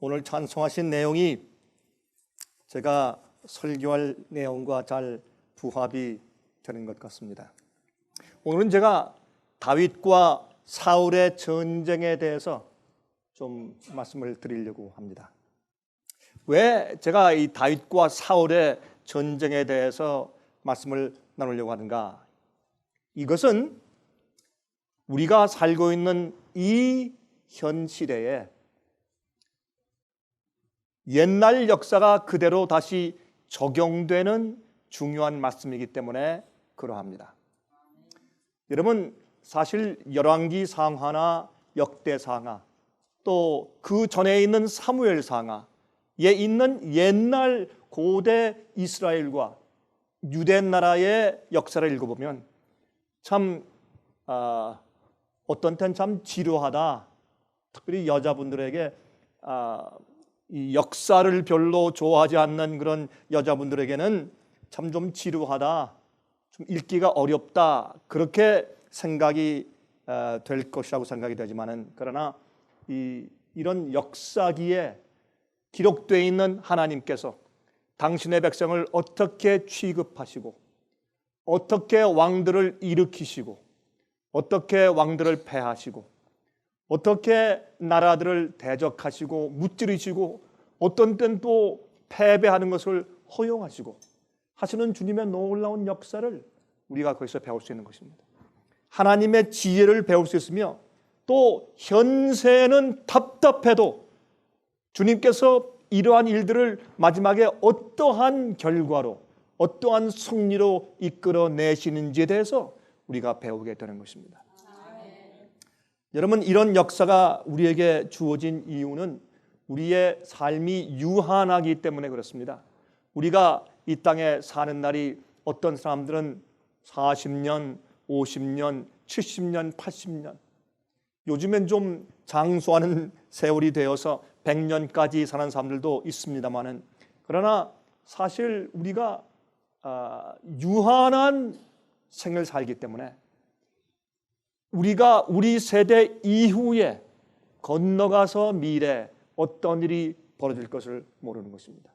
오늘 찬송하신 내용이 제가 설교할 내용과 잘 부합이 되는 것 같습니다. 오늘은 제가 다윗과 사울의 전쟁에 대해서 좀 말씀을 드리려고 합니다. 왜 제가 이 다윗과 사울의 전쟁에 대해서 말씀을 나누려고 하는가? 이것은 우리가 살고 있는 이 현 시대에 옛날 역사가 그대로 다시 적용되는 중요한 말씀이기 때문에 그러합니다. 여러분, 사실 열왕기 상하나 역대상하, 또 그 전에 있는 사무엘상하에 있는 옛날 고대 이스라엘과 유대 나라의 역사를 읽어보면 참 어떤 때는 참 지루하다. 특별히 여자분들에게 이 역사를 별로 좋아하지 않는 그런 여자분들에게는 참 좀 지루하다, 좀 읽기가 어렵다, 그렇게 생각이 될 것이라고 생각이 되지만은, 그러나 이런 역사기에 기록되어 있는 하나님께서 당신의 백성을 어떻게 취급하시고, 어떻게 왕들을 일으키시고, 어떻게 왕들을 패하시고, 어떻게 나라들을 대적하시고 무찌르시고, 어떤 때는 또 패배하는 것을 허용하시고 하시는 주님의 놀라운 역사를 우리가 거기서 배울 수 있는 것입니다. 하나님의 지혜를 배울 수 있으며, 또 현세는 답답해도 주님께서 이러한 일들을 마지막에 어떠한 결과로, 어떠한 승리로 이끌어내시는지에 대해서 우리가 배우게 되는 것입니다. 여러분, 이런 역사가 우리에게 주어진 이유는 우리의 삶이 유한하기 때문에 그렇습니다. 우리가 이 땅에 사는 날이 어떤 사람들은 40년, 50년, 70년, 80년, 요즘엔 좀 장수하는 세월이 되어서 100년까지 사는 사람들도 있습니다만은, 그러나 사실 우리가 유한한 생을 살기 때문에 우리가 우리 세대 이후에 건너가서 미래에 어떤 일이 벌어질 것을 모르는 것입니다.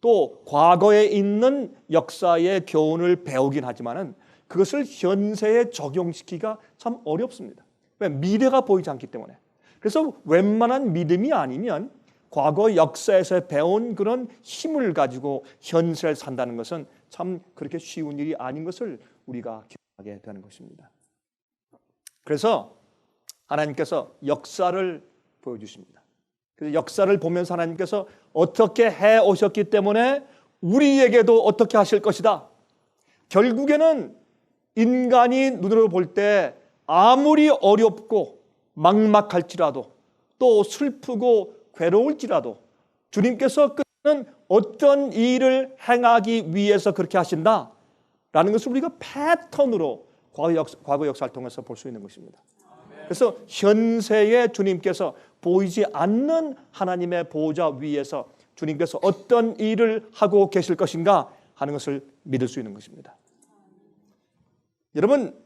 또 과거에 있는 역사의 교훈을 배우긴 하지만은 그것을 현세에 적용시키기가 참 어렵습니다. 왜? 미래가 보이지 않기 때문에. 그래서 웬만한 믿음이 아니면 과거 역사에서 배운 그런 힘을 가지고 현세를 산다는 것은 참 그렇게 쉬운 일이 아닌 것을 우리가 기억하게 되는 것입니다. 그래서 하나님께서 역사를 보여주십니다. 그래서 역사를 보면서 하나님께서 어떻게 해 오셨기 때문에 우리에게도 어떻게 하실 것이다. 결국에는 인간이 눈으로 볼 때 아무리 어렵고 막막할지라도, 또 슬프고 괴로울지라도 주님께서 끝은 어떤 일을 행하기 위해서 그렇게 하신다라는 것을 우리가 패턴으로 과거 역사를 통해서 볼 수 있는 것입니다. 그래서 현세에 주님께서 보이지 않는 하나님의 보좌 위에서 주님께서 어떤 일을 하고 계실 것인가 하는 것을 믿을 수 있는 것입니다. 여러분,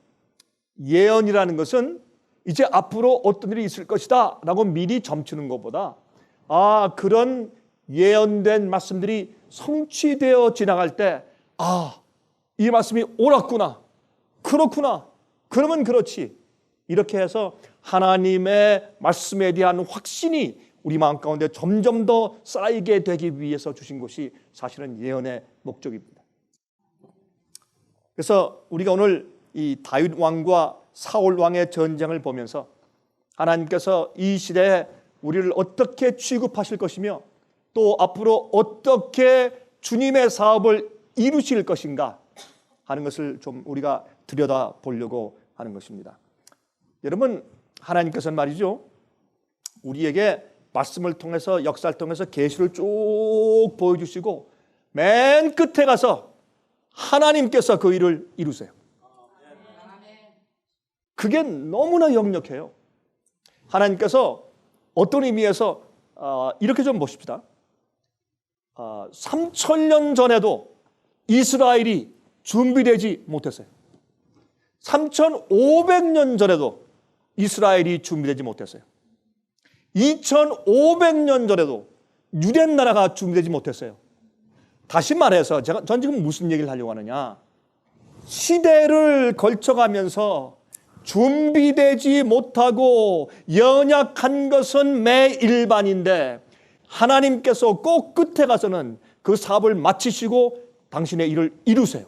예언이라는 것은 이제 앞으로 어떤 일이 있을 것이다 라고 미리 점치는 것보다, 그런 예언된 말씀들이 성취되어 지나갈 때, 이 말씀이 옳았구나, 그렇구나, 그러면 그렇지, 이렇게 해서 하나님의 말씀에 대한 확신이 우리 마음 가운데 점점 더 쌓이게 되기 위해서 주신 것이 사실은 예언의 목적입니다. 그래서 우리가 오늘 이 다윗 왕과 사울 왕의 전쟁을 보면서 하나님께서 이 시대에 우리를 어떻게 취급하실 것이며, 또 앞으로 어떻게 주님의 사업을 이루실 것인가 하는 것을 좀 우리가 들여다보려고 하는 것입니다. 여러분, 하나님께서는 말이죠, 우리에게 말씀을 통해서, 역사를 통해서 계시를 쭉 보여주시고 맨 끝에 가서 하나님께서 그 일을 이루세요. 그게 너무나 역력해요. 하나님께서 어떤 의미에서 이렇게 좀 보십시다. 3000년 전에도 이스라엘이 준비되지 못했어요. 3500년 전에도 이스라엘이 준비되지 못했어요. 2500년 전에도 유대 나라가 준비되지 못했어요. 다시 말해서 전 지금 무슨 얘기를 하려고 하느냐, 시대를 걸쳐가면서 준비되지 못하고 연약한 것은 매 일반인데 하나님께서 꼭 끝에 가서는 그 사업을 마치시고 당신의 일을 이루세요.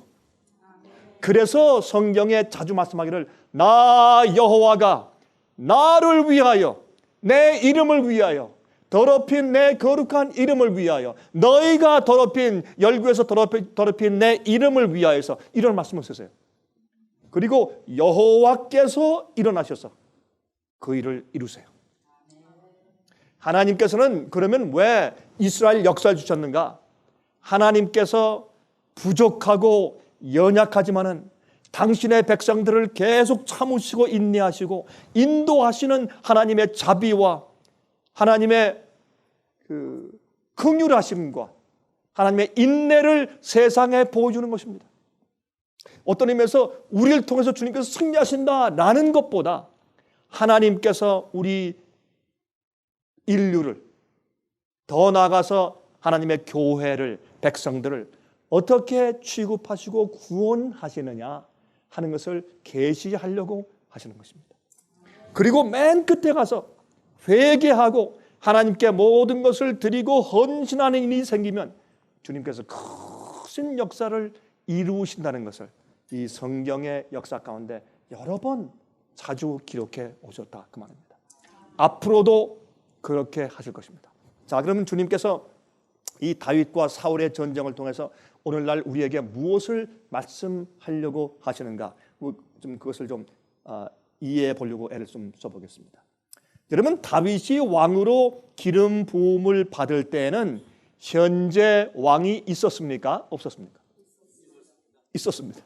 그래서 성경에 자주 말씀하기를 나 여호와가 나를 위하여 내 이름을 위하여 더럽힌 내 거룩한 이름을 위하여 너희가 더럽힌 열국에서 더럽힌 내 이름을 위하여서 이런 말씀을 쓰세요. 그리고 여호와께서 일어나셔서 그 일을 이루세요. 하나님께서는 그러면 왜 이스라엘 역사를 주셨는가? 하나님께서 부족하고 연약하지만은 당신의 백성들을 계속 참으시고 인내하시고 인도하시는 하나님의 자비와 하나님의 그 긍휼하심과 하나님의 인내를 세상에 보여주는 것입니다. 어떤 의미에서 우리를 통해서 주님께서 승리하신다라는 것보다 하나님께서 우리 인류를, 더 나아가서 하나님의 교회를, 백성들을 어떻게 취급하시고 구원하시느냐 하는 것을 계시하려고 하시는 것입니다. 그리고 맨 끝에 가서 회개하고 하나님께 모든 것을 드리고 헌신하는 일이 생기면 주님께서 큰 역사를 이루신다는 것을 이 성경의 역사 가운데 여러 번 자주 기록해 오셨다 그 말입니다. 앞으로도 그렇게 하실 것입니다. 자, 그러면 주님께서 이 다윗과 사울의 전쟁을 통해서 오늘날 우리에게 무엇을 말씀하려고 하시는가, 좀 그것을 좀 이해해 보려고 애를 좀 써보겠습니다. 여러분, 다윗이 왕으로 기름 부음을 받을 때에는 현재 왕이 있었습니까? 없었습니까? 있었습니다.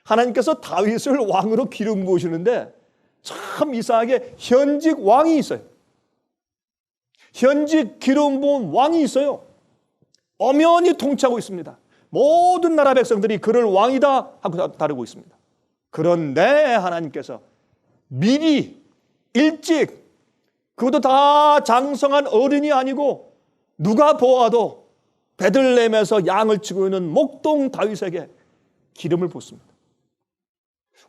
하나님께서 다윗을 왕으로 기름 부으시는데 참 이상하게 현직 왕이 있어요. 현직 기름 부은 왕이 있어요. 엄연히 통치하고 있습니다. 모든 나라 백성들이 그를 왕이다 하고 다루고 있습니다. 그런데 하나님께서 미리 일찍, 그것도 다 장성한 어른이 아니고 누가 보아도 베들레헴에서 양을 치고 있는 목동 다윗에게 기름을 붓습니다.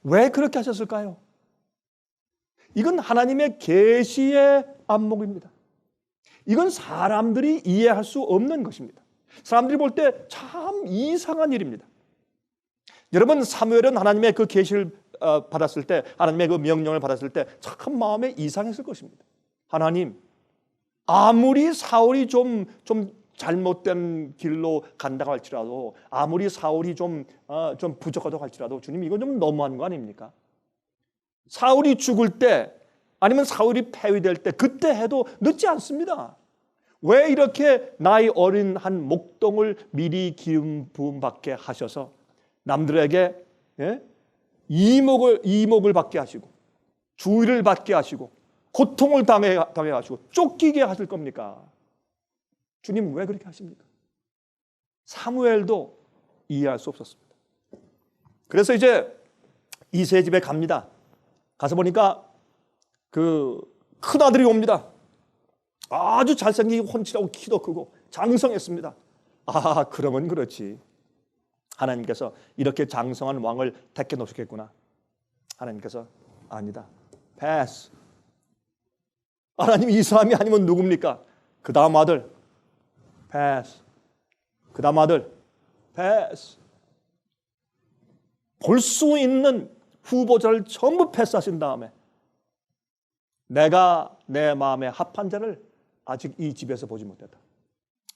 왜 그렇게 하셨을까요? 이건 하나님의 계시의 안목입니다. 이건 사람들이 이해할 수 없는 것입니다. 사람들이 볼 때 참 이상한 일입니다. 여러분, 사무엘은 하나님의 그 계시를 받았을 때, 하나님의 그 명령을 받았을 때 참 마음에 이상했을 것입니다. 하나님, 아무리 사울이 좀 잘못된 길로 간다고 할지라도, 아무리 사울이 좀 부족하다고 할지라도 주님, 이건 좀 너무한 거 아닙니까? 사울이 죽을 때 아니면 사울이 폐위될 때 그때 해도 늦지 않습니다. 왜 이렇게 나이 어린 한 목동을 미리 기름 부음 받게 하셔서 남들에게 이목을 받게 하시고 주의를 받게 하시고 고통을 당해 하시고 쫓기게 하실 겁니까? 주님 왜 그렇게 하십니까? 사무엘도 이해할 수 없었습니다. 그래서 이제 이새의 집에 갑니다. 가서 보니까 그 큰아들이 옵니다. 아주 잘생기고 훤칠하고 키도 크고 장성했습니다. 아, 그러면 그렇지. 하나님께서 이렇게 장성한 왕을 택해 놓으셨겠구나. 하나님께서 아니다. 패스. 하나님, 이 사람이 아니면 누굽니까? 그 다음 아들. 패스. 그 다음 아들. 패스. 볼 수 있는 후보자를 전부 패스하신 다음에 내가 내 마음에 합한 자를 아직 이 집에서 보지 못했다.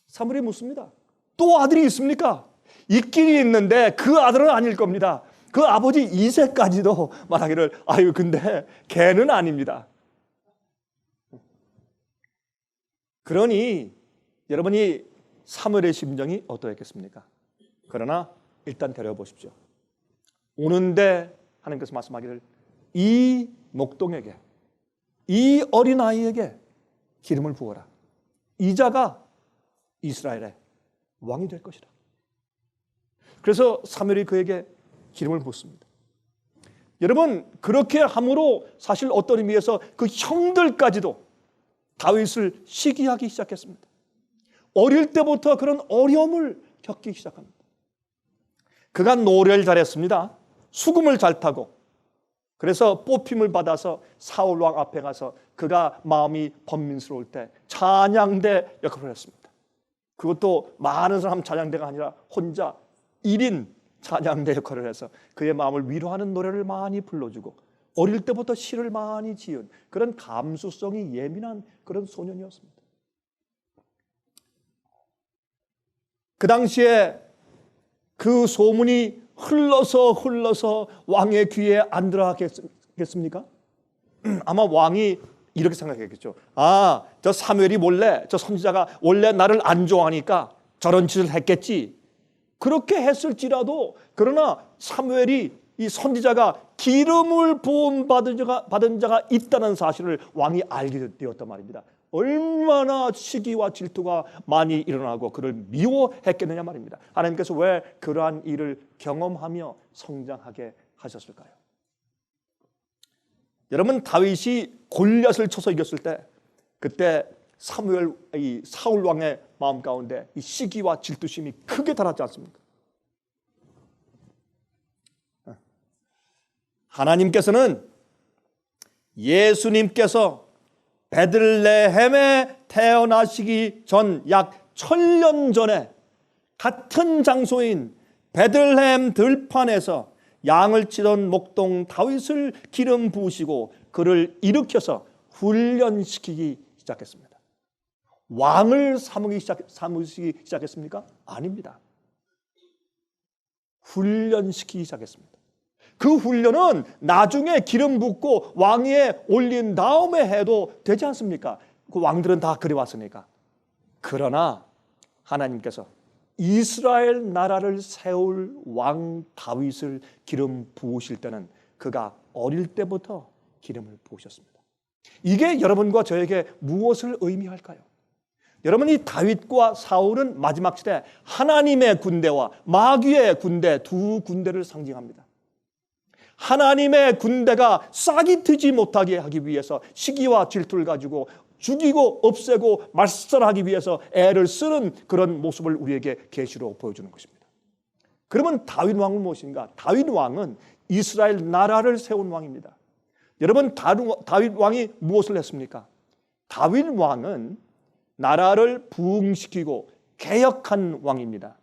사무엘이 묻습니다. 또 아들이 있습니까? 있긴 있는데 그 아들은 아닐 겁니다. 그 아버지 이새까지도 말하기를 아유 근데 걔는 아닙니다. 그러니 여러분이 사무엘의 심정이 어떠했겠습니까? 그러나 일단 데려보십시오. 오는데 하나님께서 말씀하기를 이 목동에게, 이 어린아이에게 기름을 부어라. 이자가 이스라엘의 왕이 될 것이라. 그래서 사무엘이 그에게 기름을 붓습니다. 여러분, 그렇게 함으로 사실 어떤 의미에서 그 형들까지도 다윗을 시기하기 시작했습니다. 어릴 때부터 그런 어려움을 겪기 시작합니다. 그가 노래를 잘했습니다. 수금을 잘 타고, 그래서 뽑힘을 받아서 사울 왕 앞에 가서 그가 마음이 번민스러울 때 찬양대 역할을 했습니다. 그것도 많은 사람 찬양대가 아니라 혼자 1인 찬양대 역할을 해서 그의 마음을 위로하는 노래를 많이 불러주고, 어릴 때부터 시를 많이 지은 그런 감수성이 예민한 그런 소년이었습니다. 그 당시에 그 소문이 흘러서 왕의 귀에 안 들어가겠습니까? 아마 왕이 이렇게 생각했겠죠. 아, 저 사무엘이 몰래, 저 선지자가 원래 나를 안 좋아하니까 저런 짓을 했겠지. 그렇게 했을지라도, 그러나 사무엘이, 이 선지자가 기름을 부음 받은 자가 있다는 사실을 왕이 알게 되었단 말입니다. 얼마나 시기와 질투가 많이 일어나고 그를 미워했겠느냐 말입니다. 하나님께서 왜 그러한 일을 경험하며 성장하게 하셨을까요? 여러분, 다윗이 골리앗을 쳐서 이겼을 때, 그때 이 사울 왕의 마음 가운데 이 시기와 질투심이 크게 달았지 않습니까? 하나님께서는 예수님께서 베들레헴에 태어나시기 전 약 1000년 전에 같은 장소인 베들레헴 들판에서 양을 치던 목동 다윗을 기름 부으시고 그를 일으켜서 훈련시키기 시작했습니다. 왕을 삼으시기 시작했습니까? 아닙니다. 훈련시키기 시작했습니다. 그 훈련은 나중에 기름 붓고 왕위에 올린 다음에 해도 되지 않습니까? 그 왕들은 다 그래 왔으니까. 그러나 하나님께서 이스라엘 나라를 세울 왕 다윗을 기름 부으실 때는 그가 어릴 때부터 기름을 부으셨습니다. 이게 여러분과 저에게 무엇을 의미할까요? 여러분, 이 다윗과 사울은 마지막 시대 하나님의 군대와 마귀의 군대, 두 군대를 상징합니다. 하나님의 군대가 싹이 트지 못하게 하기 위해서 시기와 질투를 가지고 죽이고 없애고 말살하기 위해서 애를 쓰는 그런 모습을 우리에게 계시로 보여주는 것입니다. 그러면 다윗 왕은 무엇인가? 다윗 왕은 이스라엘 나라를 세운 왕입니다. 여러분, 다윗 왕이 무엇을 했습니까? 다윗 왕은 나라를 부흥시키고 개혁한 왕입니다.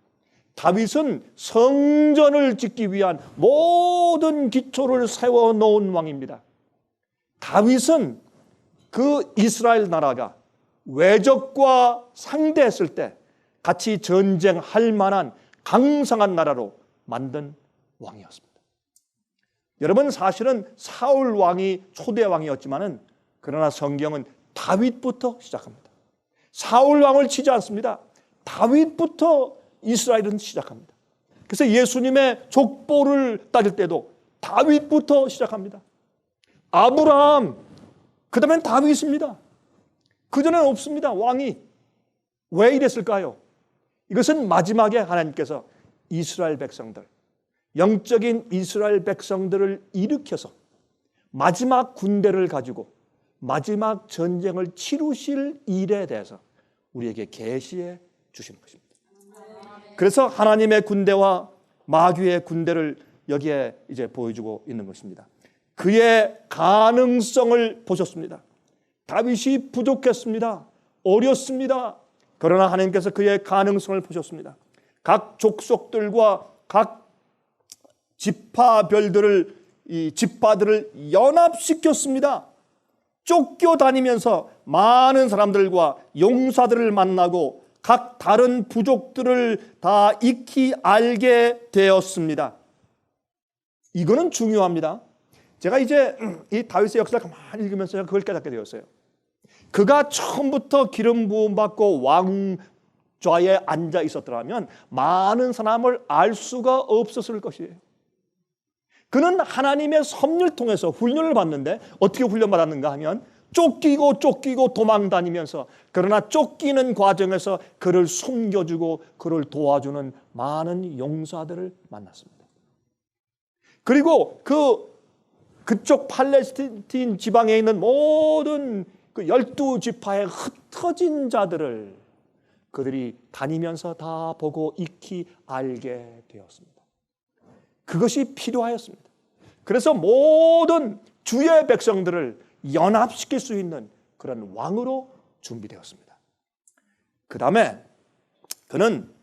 다윗은 성전을 짓기 위한 모든 기초를 세워놓은 왕입니다. 다윗은 그 이스라엘 나라가 외적과 상대했을 때 같이 전쟁할 만한 강성한 나라로 만든 왕이었습니다. 여러분, 사실은 사울 왕이 초대 왕이었지만은, 그러나 성경은 다윗부터 시작합니다. 사울 왕을 치지 않습니다. 다윗부터 이스라엘은 시작합니다. 그래서 예수님의 족보를 따질 때도 다윗부터 시작합니다. 아브라함, 그 다음엔 다윗입니다. 그전에는 없습니다. 왕이. 왜 이랬을까요? 이것은 마지막에 하나님께서 이스라엘 백성들, 영적인 이스라엘 백성들을 일으켜서 마지막 군대를 가지고 마지막 전쟁을 치루실 일에 대해서 우리에게 계시해 주시는 것입니다. 그래서 하나님의 군대와 마귀의 군대를 여기에 이제 보여주고 있는 것입니다. 그의 가능성을 보셨습니다. 다윗이 부족했습니다. 어렸습니다. 그러나 하나님께서 그의 가능성을 보셨습니다. 각 족속들과 각 지파별들을, 이 지파들을 연합시켰습니다. 쫓겨다니면서 많은 사람들과 용사들을 만나고 각 다른 부족들을 다 익히 알게 되었습니다. 이거는 중요합니다. 제가 이제 이 다윗의 역사를 가만히 읽으면서 제가 그걸 깨닫게 되었어요. 그가 처음부터 기름 부음 받고 왕좌에 앉아 있었더라면 많은 사람을 알 수가 없었을 것이에요. 그는 하나님의 섭리를 통해서 훈련을 받는데, 어떻게 훈련받았는가 하면 쫓기고 도망 다니면서, 그러나 쫓기는 과정에서 그를 숨겨주고 그를 도와주는 많은 용사들을 만났습니다. 그리고 그쪽 팔레스틴 지방에 있는 모든 그 12지파의 흩어진 자들을 그들이 다니면서 다 보고 익히 알게 되었습니다. 그것이 필요하였습니다. 그래서 모든 주의 백성들을 연합시킬 수 있는 그런 왕으로 준비되었습니다. 그 다음에 그는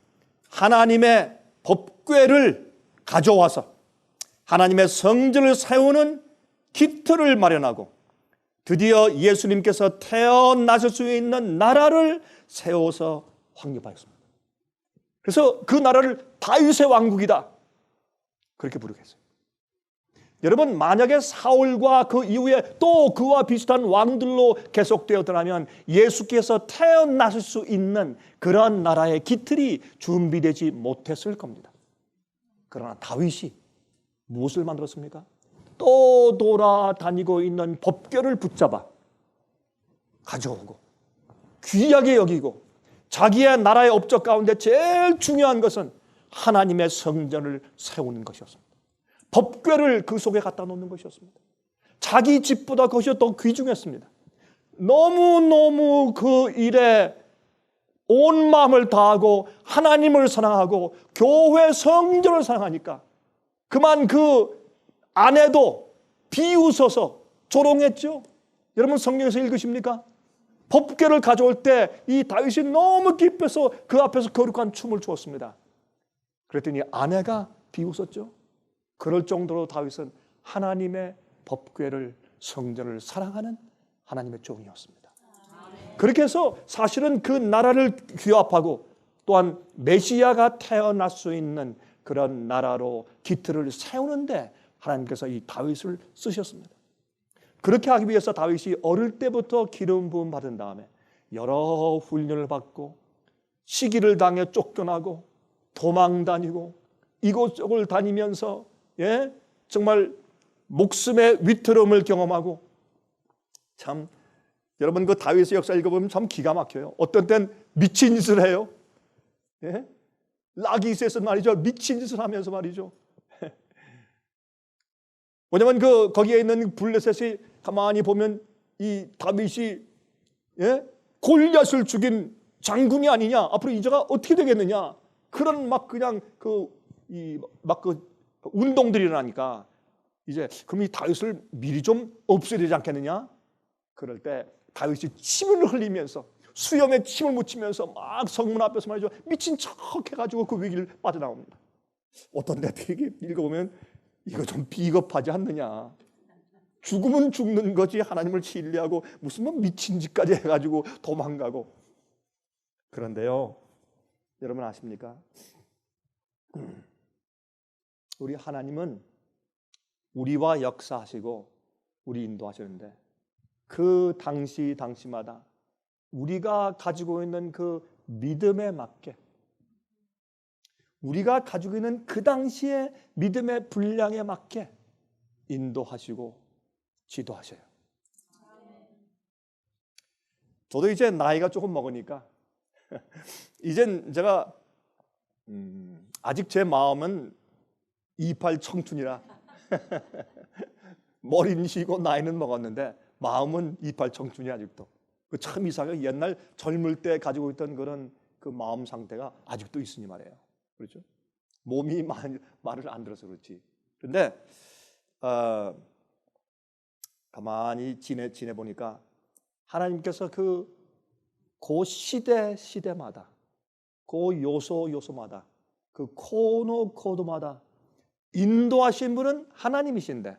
하나님의 법궤를 가져와서 하나님의 성전을 세우는 기틀을 마련하고 드디어 예수님께서 태어나실 수 있는 나라를 세워서 확립하였습니다. 그래서 그 나라를 다윗의 왕국이다 그렇게 부르겠어요. 여러분, 만약에 사울과 그 이후에 또 그와 비슷한 왕들로 계속되었더라면 예수께서 태어나실 수 있는 그런 나라의 기틀이 준비되지 못했을 겁니다. 그러나 다윗이 무엇을 만들었습니까? 또 돌아다니고 있는 법궤를 붙잡아 가져오고 귀하게 여기고 자기의 나라의 업적 가운데 제일 중요한 것은 하나님의 성전을 세우는 것이었습니다. 법궤를 그 속에 갖다 놓는 것이었습니다. 자기 집보다 그것이 더 귀중했습니다. 너무너무 그 일에 온 마음을 다하고 하나님을 사랑하고 교회 성전을 사랑하니까 그만 그 아내도 비웃어서 조롱했죠. 여러분 성경에서 읽으십니까? 법궤를 가져올 때 이 다윗이 너무 기뻐서 그 앞에서 거룩한 춤을 추었습니다. 그랬더니 아내가 비웃었죠. 그럴 정도로 다윗은 하나님의 법궤를 성전을 사랑하는 하나님의 종이었습니다. 그렇게 해서 사실은 그 나라를 규합하고 또한 메시아가 태어날 수 있는 그런 나라로 기틀을 세우는데 하나님께서 이 다윗을 쓰셨습니다. 그렇게 하기 위해서 다윗이 어릴 때부터 기름 부음 받은 다음에 여러 훈련을 받고 시기를 당해 쫓겨나고 도망 다니고 이곳저곳 다니면서 정말 목숨의 위태로움을 경험하고 참 여러분 그 다윗의 역사 읽어보면 참 기가 막혀요. 어떤 땐 미친 짓을 해요. 라기스에서 말이죠. 미친 짓을 하면서 말이죠. 왜냐하면 거기에 있는 블레셋이 가만히 보면 이 다윗이 골리앗을 죽인 장군이 아니냐, 앞으로 이제가 어떻게 되겠느냐, 그런 막 그냥 운동들이 일어나니까 이제 그럼 이 다윗을 미리 좀 없애야 되지 않겠느냐? 그럴 때 다윗이 침을 흘리면서 수염에 침을 묻히면서 막 성문 앞에서 말이죠. 미친 척 해가지고 그 위기를 빠져나옵니다. 어떤 데들이 읽어보면 이거 좀 비겁하지 않느냐. 죽으면 죽는 거지 하나님을 신뢰하고 무슨 뭐 미친 짓까지 해가지고 도망가고. 그런데요, 여러분 아십니까? 우리 하나님은 우리와 역사하시고 우리 인도하시는데 그 당시마다 우리가 가지고 있는 그 믿음에 맞게 우리가 가지고 있는 그 당시의 믿음의 분량에 맞게 인도하시고 지도하셔요. 저도 이제 나이가 조금 먹으니까 이젠 제가 아직 제 마음은 28 청춘이라 머리는 쉬고 나이는 먹었는데 마음은 28 청춘이 아직도. 그 참 이상하게 옛날 젊을 때 가지고 있던 그런 그 마음 상태가 아직도 있으니 말이에요. 그렇죠? 몸이 말을 안 들어서 그렇지. 그런데 가만히 지내보니까 하나님께서 그 시대마다 그 요소마다 그 코너마다 인도하신 분은 하나님이신데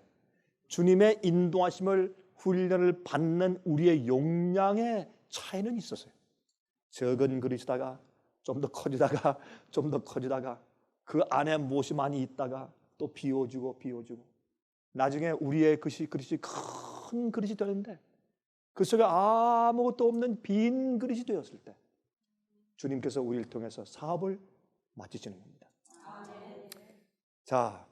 주님의 인도하심을 훈련을 받는 우리의 용량의 차이는 있었어요. 적은 그릇이다가 좀 더 커지다가 좀 더 커지다가 그 안에 무엇이 많이 있다가 또 비워주고 나중에 우리의 그릇이 큰 그릇이 되는데 그 속에 아무것도 없는 빈 그릇이 되었을 때 주님께서 우리를 통해서 사업을 마치시는 겁니다. 자,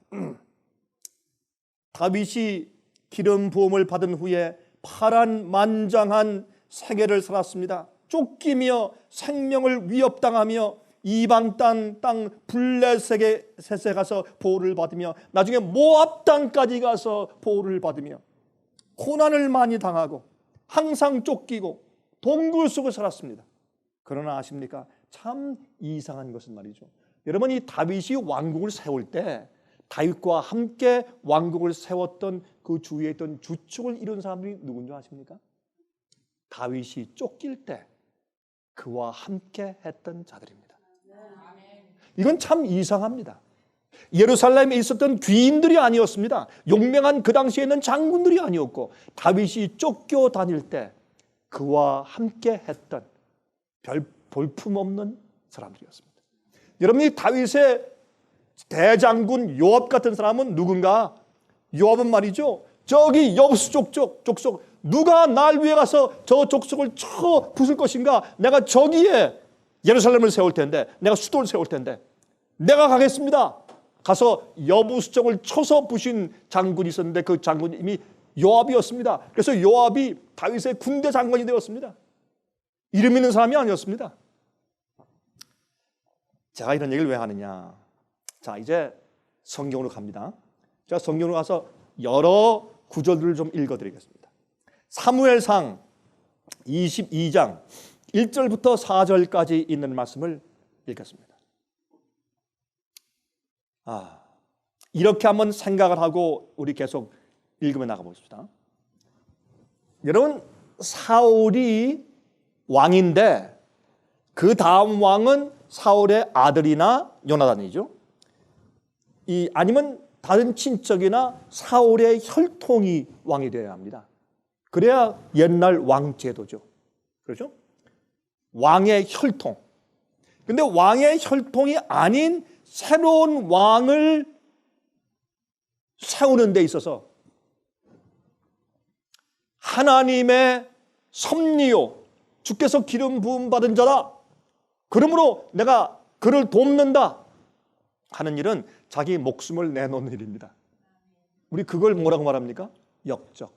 다윗이 기름 부음을 받은 후에 파란만장한 세계를 살았습니다. 쫓기며 생명을 위협당하며 이방 땅 블레셋에 가서 보호를 받으며 나중에 모압 땅까지 가서 보호를 받으며 고난을 많이 당하고 항상 쫓기고 동굴 속에 살았습니다. 그러나 아십니까? 참 이상한 것은 말이죠. 여러분, 이 다윗이 왕국을 세울 때 다윗과 함께 왕국을 세웠던 그 주위에 있던 주축을 이룬 사람들이 누군지 아십니까? 다윗이 쫓길 때 그와 함께 했던 자들입니다. 이건 참 이상합니다. 예루살렘에 있었던 귀인들이 아니었습니다. 용맹한 그 당시에 있는 장군들이 아니었고 다윗이 쫓겨 다닐 때 그와 함께 했던 별 볼품없는 사람들이었습니다. 여러분이 다윗의 대장군 요압 같은 사람은 누군가? 요압은 말이죠, 저기 여부스 족속 누가 날 위해 가서 저 족속을 쳐 부술 것인가? 내가 저기에 예루살렘을 세울 텐데, 내가 수도를 세울 텐데 내가 가겠습니다. 가서 여부수족을 쳐서 부신 장군이 있었는데 그 장군이 이미 요압이었습니다. 그래서 요압이 다윗의 군대 장관이 되었습니다. 이름 있는 사람이 아니었습니다. 제가 이런 얘기를 왜 하느냐? 자, 이제 성경으로 갑니다. 제가 성경으로 가서 여러 구절들을 좀 읽어드리겠습니다. 사무엘상 22장 1절부터 4절까지 있는 말씀을 읽겠습니다. 이렇게 한번 생각을 하고 우리 계속 읽으며 나가보겠습니다. 여러분, 사울이 왕인데 그 다음 왕은 사울의 아들이나 요나단이죠. 아니면 다른 친척이나 사울의 혈통이 왕이 되어야 합니다. 그래야 옛날 왕제도죠. 그렇죠? 왕의 혈통. 근데 왕의 혈통이 아닌 새로운 왕을 세우는 데 있어서 하나님의 섭리요, 주께서 기름 부음 받은 자다, 그러므로 내가 그를 돕는다 하는 일은 자기 목숨을 내놓는 일입니다. 우리 그걸 뭐라고 말합니까? 역적.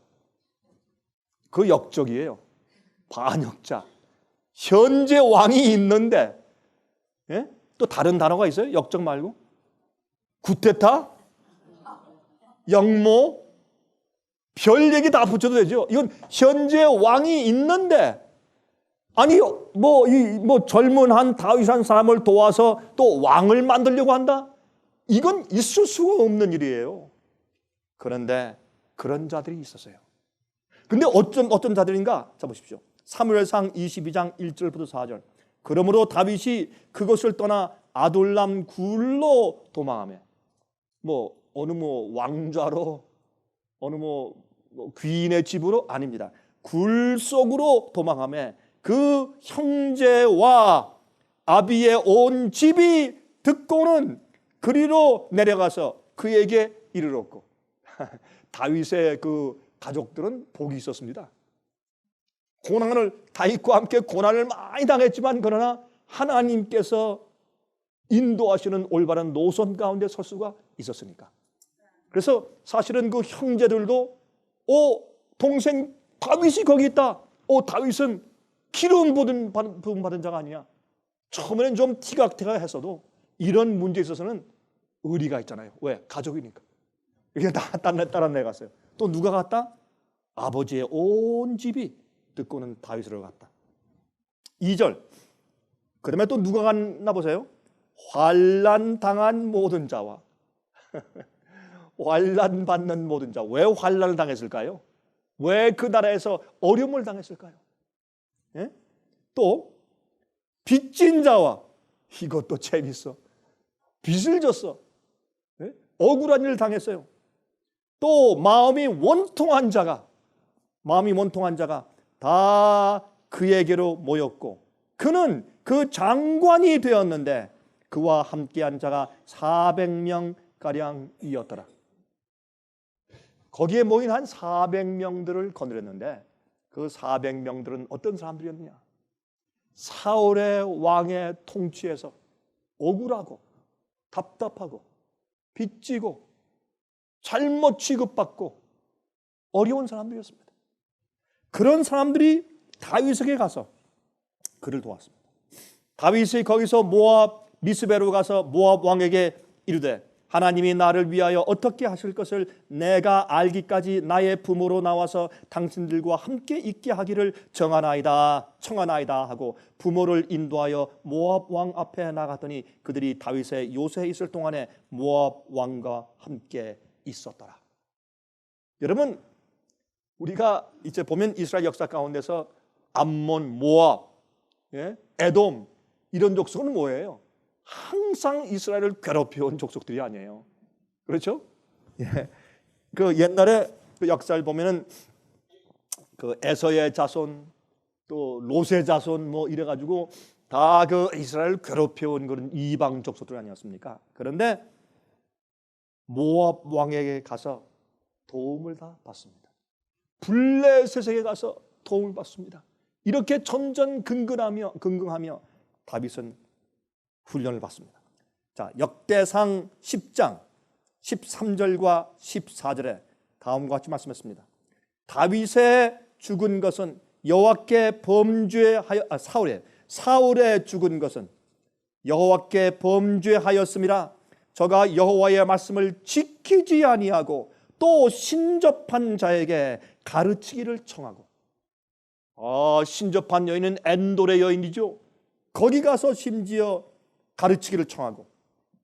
그 역적이에요. 반역자. 현재 왕이 있는데, 예? 또 다른 단어가 있어요? 역적 말고? 구테타? 역모? 별 얘기 다 붙여도 되죠. 이건 현재 왕이 있는데, 아니 뭐 젊은 한 다윗한 사람을 도와서 또 왕을 만들려고 한다? 이건 있을 수가 없는 일이에요. 그런데 그런 자들이 있었어요. 근데 어떤 자들인가? 자, 보십시오. 사무엘상 22장 1절부터 4절. 그러므로 다윗이 그것을 떠나 아둘람 굴로 도망하며, 어느 왕좌로, 어느 귀인의 집으로 아닙니다. 굴 속으로 도망하며 그 형제와 아비의 온 집이 듣고는 그리로 내려가서 그에게 이르렀고 다윗의 그 가족들은 복이 있었습니다. 다윗과 함께 고난을 많이 당했지만 그러나 하나님께서 인도하시는 올바른 노선 가운데 설 수가 있었으니까. 그래서 사실은 그 형제들도 동생 다윗이 거기 있다. 다윗은 기름 부음 받은 자가 아니냐. 처음에는 좀 티각태각했어도 이런 문제에 있어서는 의리가 있잖아요. 왜? 가족이니까. 이게 딴 애 갔어요. 또 누가 갔다? 아버지의 온 집이 듣고는 다윗으로 갔다. 2절. 그다음에 또 누가 갔나 보세요. 환난 당한 모든 자와 환난 받는 모든 자. 왜 환난을 당했을까요? 왜 그 나라에서 어려움을 당했을까요? 예? 또 빚진 자와, 이것도 재밌어. 빚을 졌어. 예? 억울한 일을 당했어요. 또 마음이 원통한 자가 다 그에게로 모였고 그는 그 장관이 되었는데 그와 함께한 자가 400명가량이었더라. 거기에 모인 한 400명들을 거느렸는데 그 400명들은 어떤 사람들이었느냐? 사울의 왕의 통치에서 억울하고 답답하고 빚지고 잘못 취급받고 어려운 사람들이었습니다. 그런 사람들이 다윗에게 가서 그를 도왔습니다. 다윗이 거기서 모압 미스베로 가서 모압 왕에게 이르되 하나님이 나를 위하여 어떻게 하실 것을 내가 알기까지 나의 부모로 나와서 당신들과 함께 있게 하기를 청하나이다 하고 부모를 인도하여 모압 왕 앞에 나갔더니 그들이 다윗의 요새에 있을 동안에 모압 왕과 함께 있었더라. 여러분, 우리가 이제 보면 이스라엘 역사 가운데서 암몬, 모압, 에돔 이런 족속은 뭐예요? 항상 이스라엘을 괴롭혀온 족속들이 아니에요. 그렇죠? 예. 그 옛날에 그 역사를 보면은 그 에서의 자손, 또 롯의 자손 뭐 이래가지고 다 그 이스라엘을 괴롭혀온 그런 이방 족속들 아니었습니까? 그런데 모압 왕에게 가서 도움을 다 받습니다. 블레셋에게 가서 도움을 받습니다. 이렇게 전전긍긍하며 다윗은 훈련을 받습니다. 자, 역대상 10장 13절과 14절에 다음과 같이 말씀했습니다. 다윗의 죽은 것은 여호와께 범죄하여 사울의 죽은 것은 여호와께 범죄하였음이라. 저가 여호와의 말씀을 지키지 아니하고 또 신접한 자에게 가르치기를 청하고. 신접한 여인은 엔돌의 여인이죠. 거기 가서 심지어 가르치기를 청하고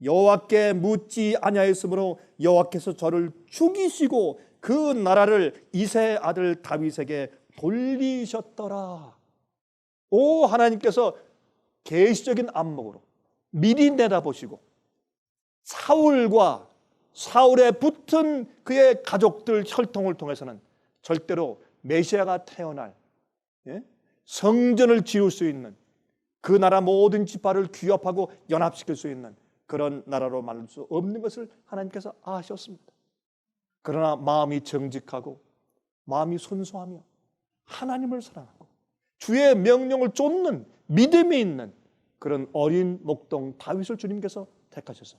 여호와께 묻지 아니하였으므로 여호와께서 저를 죽이시고 그 나라를 이새의 아들 다윗에게 돌리셨더라. 오, 하나님께서 계시적인 안목으로 미리 내다보시고 사울에 붙은 그의 가족들 혈통을 통해서는 절대로 메시아가 태어날 성전을 지을 수 있는 그 나라 모든 지파를 규합하고 연합시킬 수 있는 그런 나라로 만들 수 없는 것을 하나님께서 아셨습니다. 그러나 마음이 정직하고 마음이 순수하며 하나님을 사랑하고 주의 명령을 쫓는 믿음이 있는 그런 어린 목동 다윗을 주님께서 택하셔서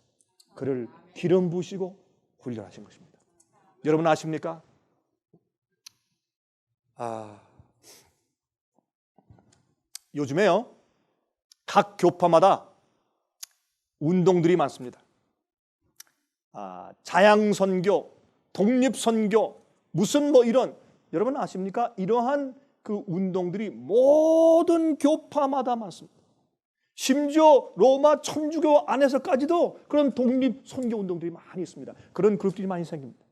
그를 기름 부으시고 훈련하신 것입니다. 여러분 아십니까? 요즘에요 각 교파마다 운동들이 많습니다. 자양선교, 독립선교, 무슨 뭐 이런, 여러분 아십니까? 이러한 그 운동들이 모든 교파마다 많습니다. 심지어 로마 천주교 안에서까지도 그런 독립선교 운동들이 많이 있습니다. 그런 그룹들이 많이 생깁니다.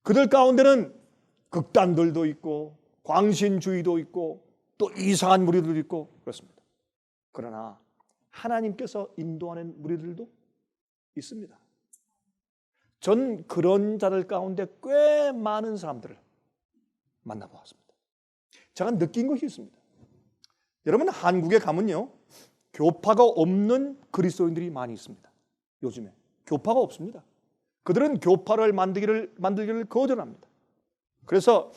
그들 가운데는 극단들도 있고 광신주의도 있고 또 이상한 무리들도 있고 그렇습니다. 그러나 하나님께서 인도하는 무리들도 있습니다. 전 그런 자들 가운데 꽤 많은 사람들을 만나보았습니다. 제가 느낀 것이 있습니다. 여러분 한국에 가면요 교파가 없는 그리스도인들이 많이 있습니다. 요즘에 교파가 없습니다. 그들은 교파를 만들기를 거절합니다. 그래서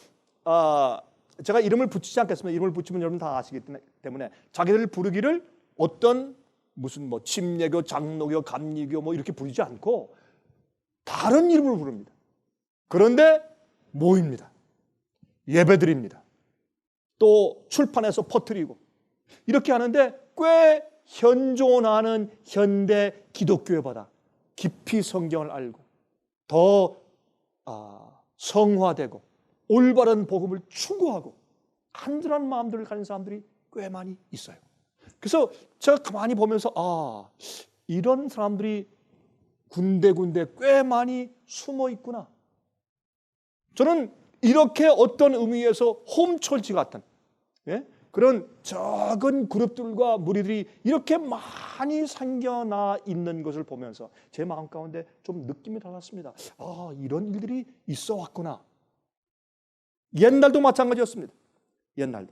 제가 이름을 붙이지 않겠습니다. 이름을 붙이면 여러분 다 아시기 때문에 자기들 부르기를 어떤 무슨 뭐 침례교, 장로교, 감리교 뭐 이렇게 부르지 않고 다른 이름을 부릅니다. 그런데 모입니다. 예배드립니다. 또 출판해서 퍼뜨리고 이렇게 하는데 꽤 현존하는 현대 기독교회보다 깊이 성경을 알고 더 성화되고 올바른 복음을 추구하고 간절한 마음들을 가진 사람들이 꽤 많이 있어요. 그래서 제가 가만히 보면서 이런 사람들이 군데군데 꽤 많이 숨어 있구나. 저는 이렇게 어떤 의미에서 홈철치 같은 그런 작은 그룹들과 무리들이 이렇게 많이 생겨나 있는 것을 보면서 제 마음 가운데 좀 느낌이 달랐습니다. 이런 일들이 있어 왔구나. 옛날도 마찬가지였습니다. 옛날도.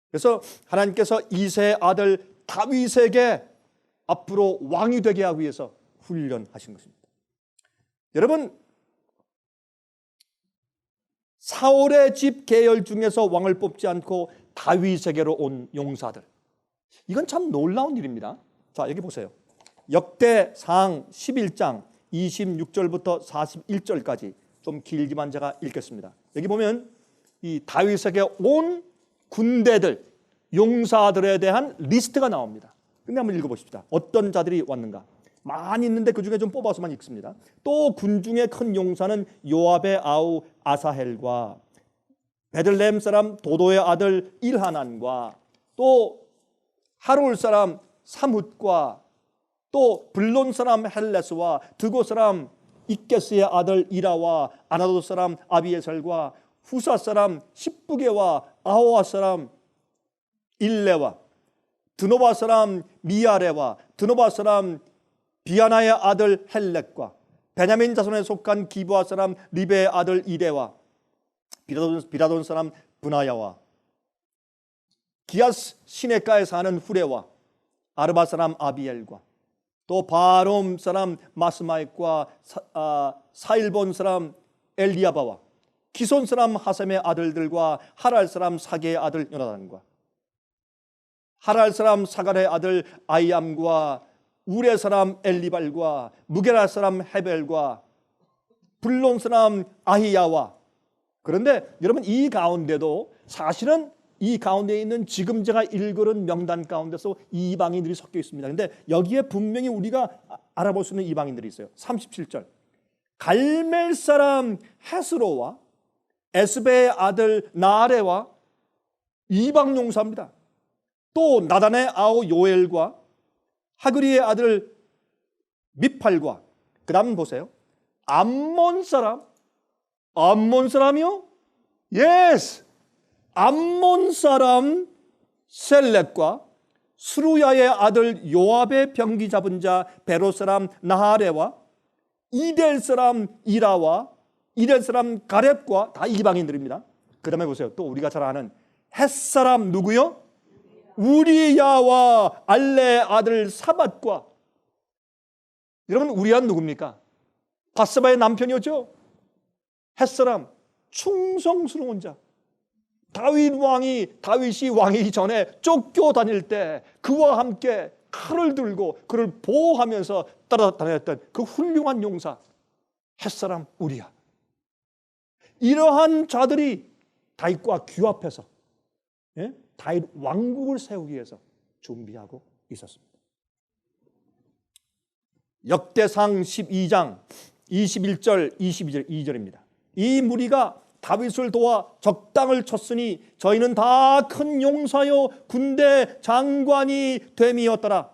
그래서 하나님께서 이새의 아들 다윗에게 앞으로 왕이 되게 하기 위해서 훈련하신 것입니다. 여러분 사울의 집 계열 중에서 왕을 뽑지 않고 다윗에게로 온 용사들, 이건 참 놀라운 일입니다. 자, 여기 보세요. 역대상 11장 26절부터 41절까지 좀 길지만 제가 읽겠습니다. 여기 보면 이 다윗에게 온 군대들, 용사들에 대한 리스트가 나옵니다. 근데 한번 읽어보십시다. 어떤 자들이 왔는가? 많이 있는데 그 중에 좀 뽑아서만 읽습니다. 또 군중의 큰 용사는 요압의 아우 아사헬과 베들레헴 사람 도도의 아들 일하난과 또 하롤 사람 사뭇과 또 블론 사람 헬레스와 드고 사람 이케스의 아들 이라와 아나도 사람 아비에셀과 후사 사람 십부게와 아호아 사람 일레와 드노바 사람 미아레와 드노바 사람 비아나의 아들 헬렉과 베냐민 자손에 속한 기브아 사람 리베의 아들 이레와 비라돈 사람 브나야와 기아스 시내가에 사는 후레와 아르바 사람 아비엘과 또 바롬 사람 마스마익과 사일본 사람 엘리아바와 기손 사람 하셈의 아들들과 하랄 사람 사게의 아들 요나단과 하랄 사람 사갈의 아들 아이암과 우레 사람 엘리발과 무게라 사람 헤벨과 블론 사람 아히야와 그런데 여러분 이 가운데도 사실은 이 가운데 있는 지금 제가 읽은 명단 가운데서 이방인들이 섞여 있습니다. 그런데 여기에 분명히 우리가 알아볼 수 있는 이방인들이 있어요. 37절 갈멜 사람 헤스로와 에스베의 아들 나아레와 이방 용사입니다. 또 나단의 아우 요엘과 하그리의 아들 미팔과 그 다음 보세요. 암몬 사람이요? 예스! 암몬 사람 셀렉과 수루야의 아들 요압의 병기 잡은 자 베로 사람 나하레와 이델 사람 이라와 이델 사람 가렙과 다 이방인들입니다. 그 다음에 보세요. 또 우리가 잘 아는 햇사람 누구요? 우리야와 알레의 아들 사밧과 여러분 우리야 누굽니까? 바세바의 남편이었죠. 햇사람 충성스러운 자. 다윗이 왕이기 전에 쫓겨다닐 때 그와 함께 칼을 들고 그를 보호하면서 따라다녔던 그 훌륭한 용사 햇사람 우리야. 이러한 자들이 다윗과 규합해서 다윗 왕국을 세우기 위해서 준비하고 있었습니다. 역대상 12장 21절 22절입니다. 이 무리가 다윗을 도와 적당을 쳤으니 저희는 다 큰 용사요 군대 장관이 됨이었더라.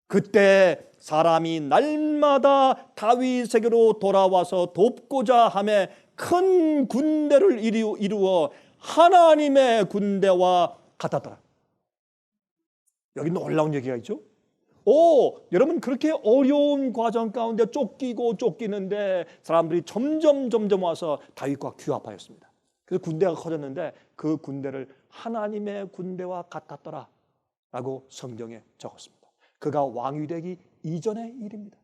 그때 사람이 날마다 다윗에게로 돌아와서 돕고자 하며 큰 군대를 이루어 하나님의 군대와 같았더라. 여기 놀라운 얘기가 있죠. 여러분 그렇게 어려운 과정 가운데 쫓기는데 사람들이 점점 와서 다윗과 규합하였습니다. 그래서 군대가 커졌는데 그 군대를 하나님의 군대와 같았더라 라고 성경에 적었습니다. 그가 왕이 되기 이전의 일입니다.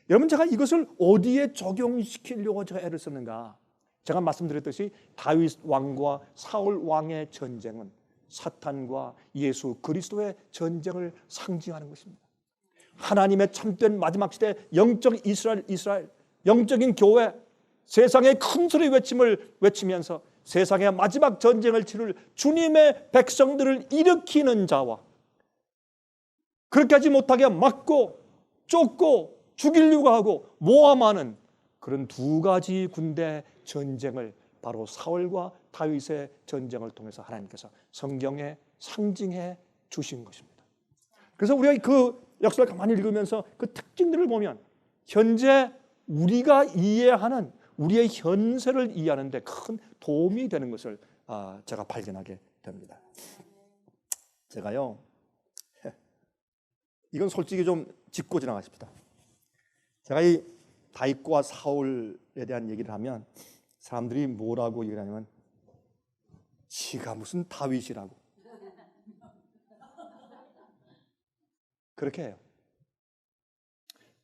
여러분 제가 이것을 어디에 적용시키려고 제가 애를 썼는가? 제가 말씀드렸듯이 다윗 왕과 사울 왕의 전쟁은 사탄과 예수 그리스도의 전쟁을 상징하는 것입니다. 하나님의 참된 마지막 시대 영적 이스라엘 영적인 교회 세상의 큰 소리 외침을 외치면서 세상의 마지막 전쟁을 치를 주님의 백성들을 일으키는 자와 그렇게 하지 못하게 막고 쫓고 죽이려고 하고 모함하는 그런 두 가지 군대 전쟁을 바로 사울과 다윗의 전쟁을 통해서 하나님께서 성경에 상징해 주신 것입니다. 그래서 우리가 그 역사를 가만히 읽으면서 그 특징들을 보면 현재 우리가 이해하는 우리의 현세를 이해하는 데 큰 도움이 되는 것을 제가 발견하게 됩니다. 제가요 이건 솔직히 좀 짚고 지나가십시다. 제가 이 다윗과 사울에 대한 얘기를 하면 사람들이 뭐라고 얘기를 하냐면 지가 무슨 다윗이라고 그렇게 해요.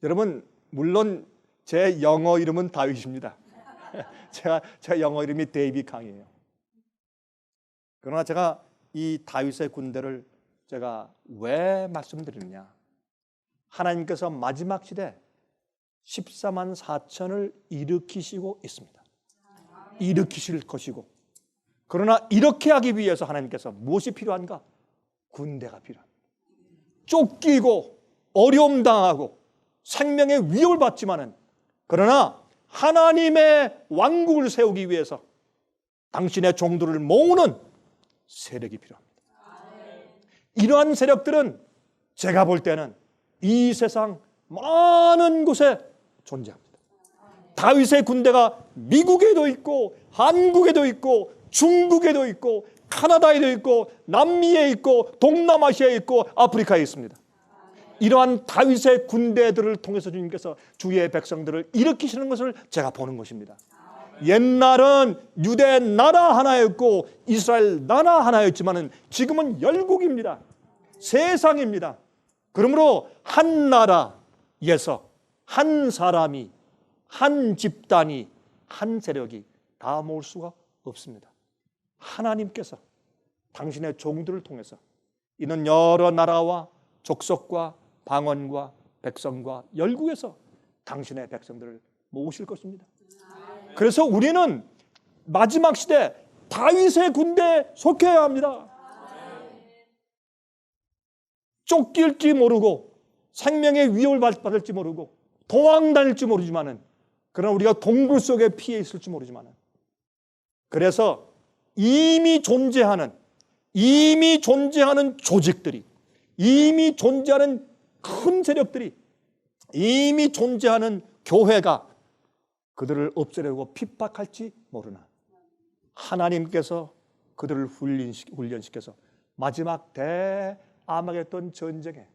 여러분 물론 제 영어 이름은 다윗입니다. 제가 영어 이름이 데이비 캉이에요. 그러나 제가 이 다윗의 군대를 제가 왜 말씀드리느냐? 하나님께서 마지막 시대 14만 4천을 일으키시고 있습니다. 일으키실 것이고 그러나 이렇게 하기 위해서 하나님께서 무엇이 필요한가? 군대가 필요합니다. 쫓기고 어려움 당하고 생명의 위협을 받지만은, 그러나 하나님의 왕국을 세우기 위해서 당신의 종들을 모으는 세력이 필요합니다. 이러한 세력들은 제가 볼 때는 이 세상 많은 곳에 존재합니다. 다윗의 군대가 미국에도 있고 한국에도 있고 중국에도 있고 카나다에도 있고 남미에 있고 동남아시아에 있고 아프리카에 있습니다. 이러한 다윗의 군대들을 통해서 주님께서 주의 백성들을 일으키시는 것을 제가 보는 것입니다. 옛날은 유대 나라 하나였고 이스라엘 나라 하나였지만은 지금은 열국입니다. 세상입니다. 그러므로 한 나라에서 한 사람이, 한 집단이, 한 세력이 다 모을 수가 없습니다. 하나님께서 당신의 종들을 통해서 이는 여러 나라와 족속과 방언과 백성과 열국에서 당신의 백성들을 모으실 것입니다. 그래서 우리는 마지막 시대 다윗의 군대에 속해야 합니다. 쫓길지 모르고 생명의 위협을 받을지 모르고 도망 다닐지 모르지만은, 그러나 우리가 동굴 속에 피해 있을지 모르지만은, 그래서 이미 존재하는 조직들이, 이미 존재하는 큰 세력들이, 이미 존재하는 교회가 그들을 없애려고 핍박할지 모르나 하나님께서 그들을 훈련시켜서 마지막 대아마겟돈 전쟁에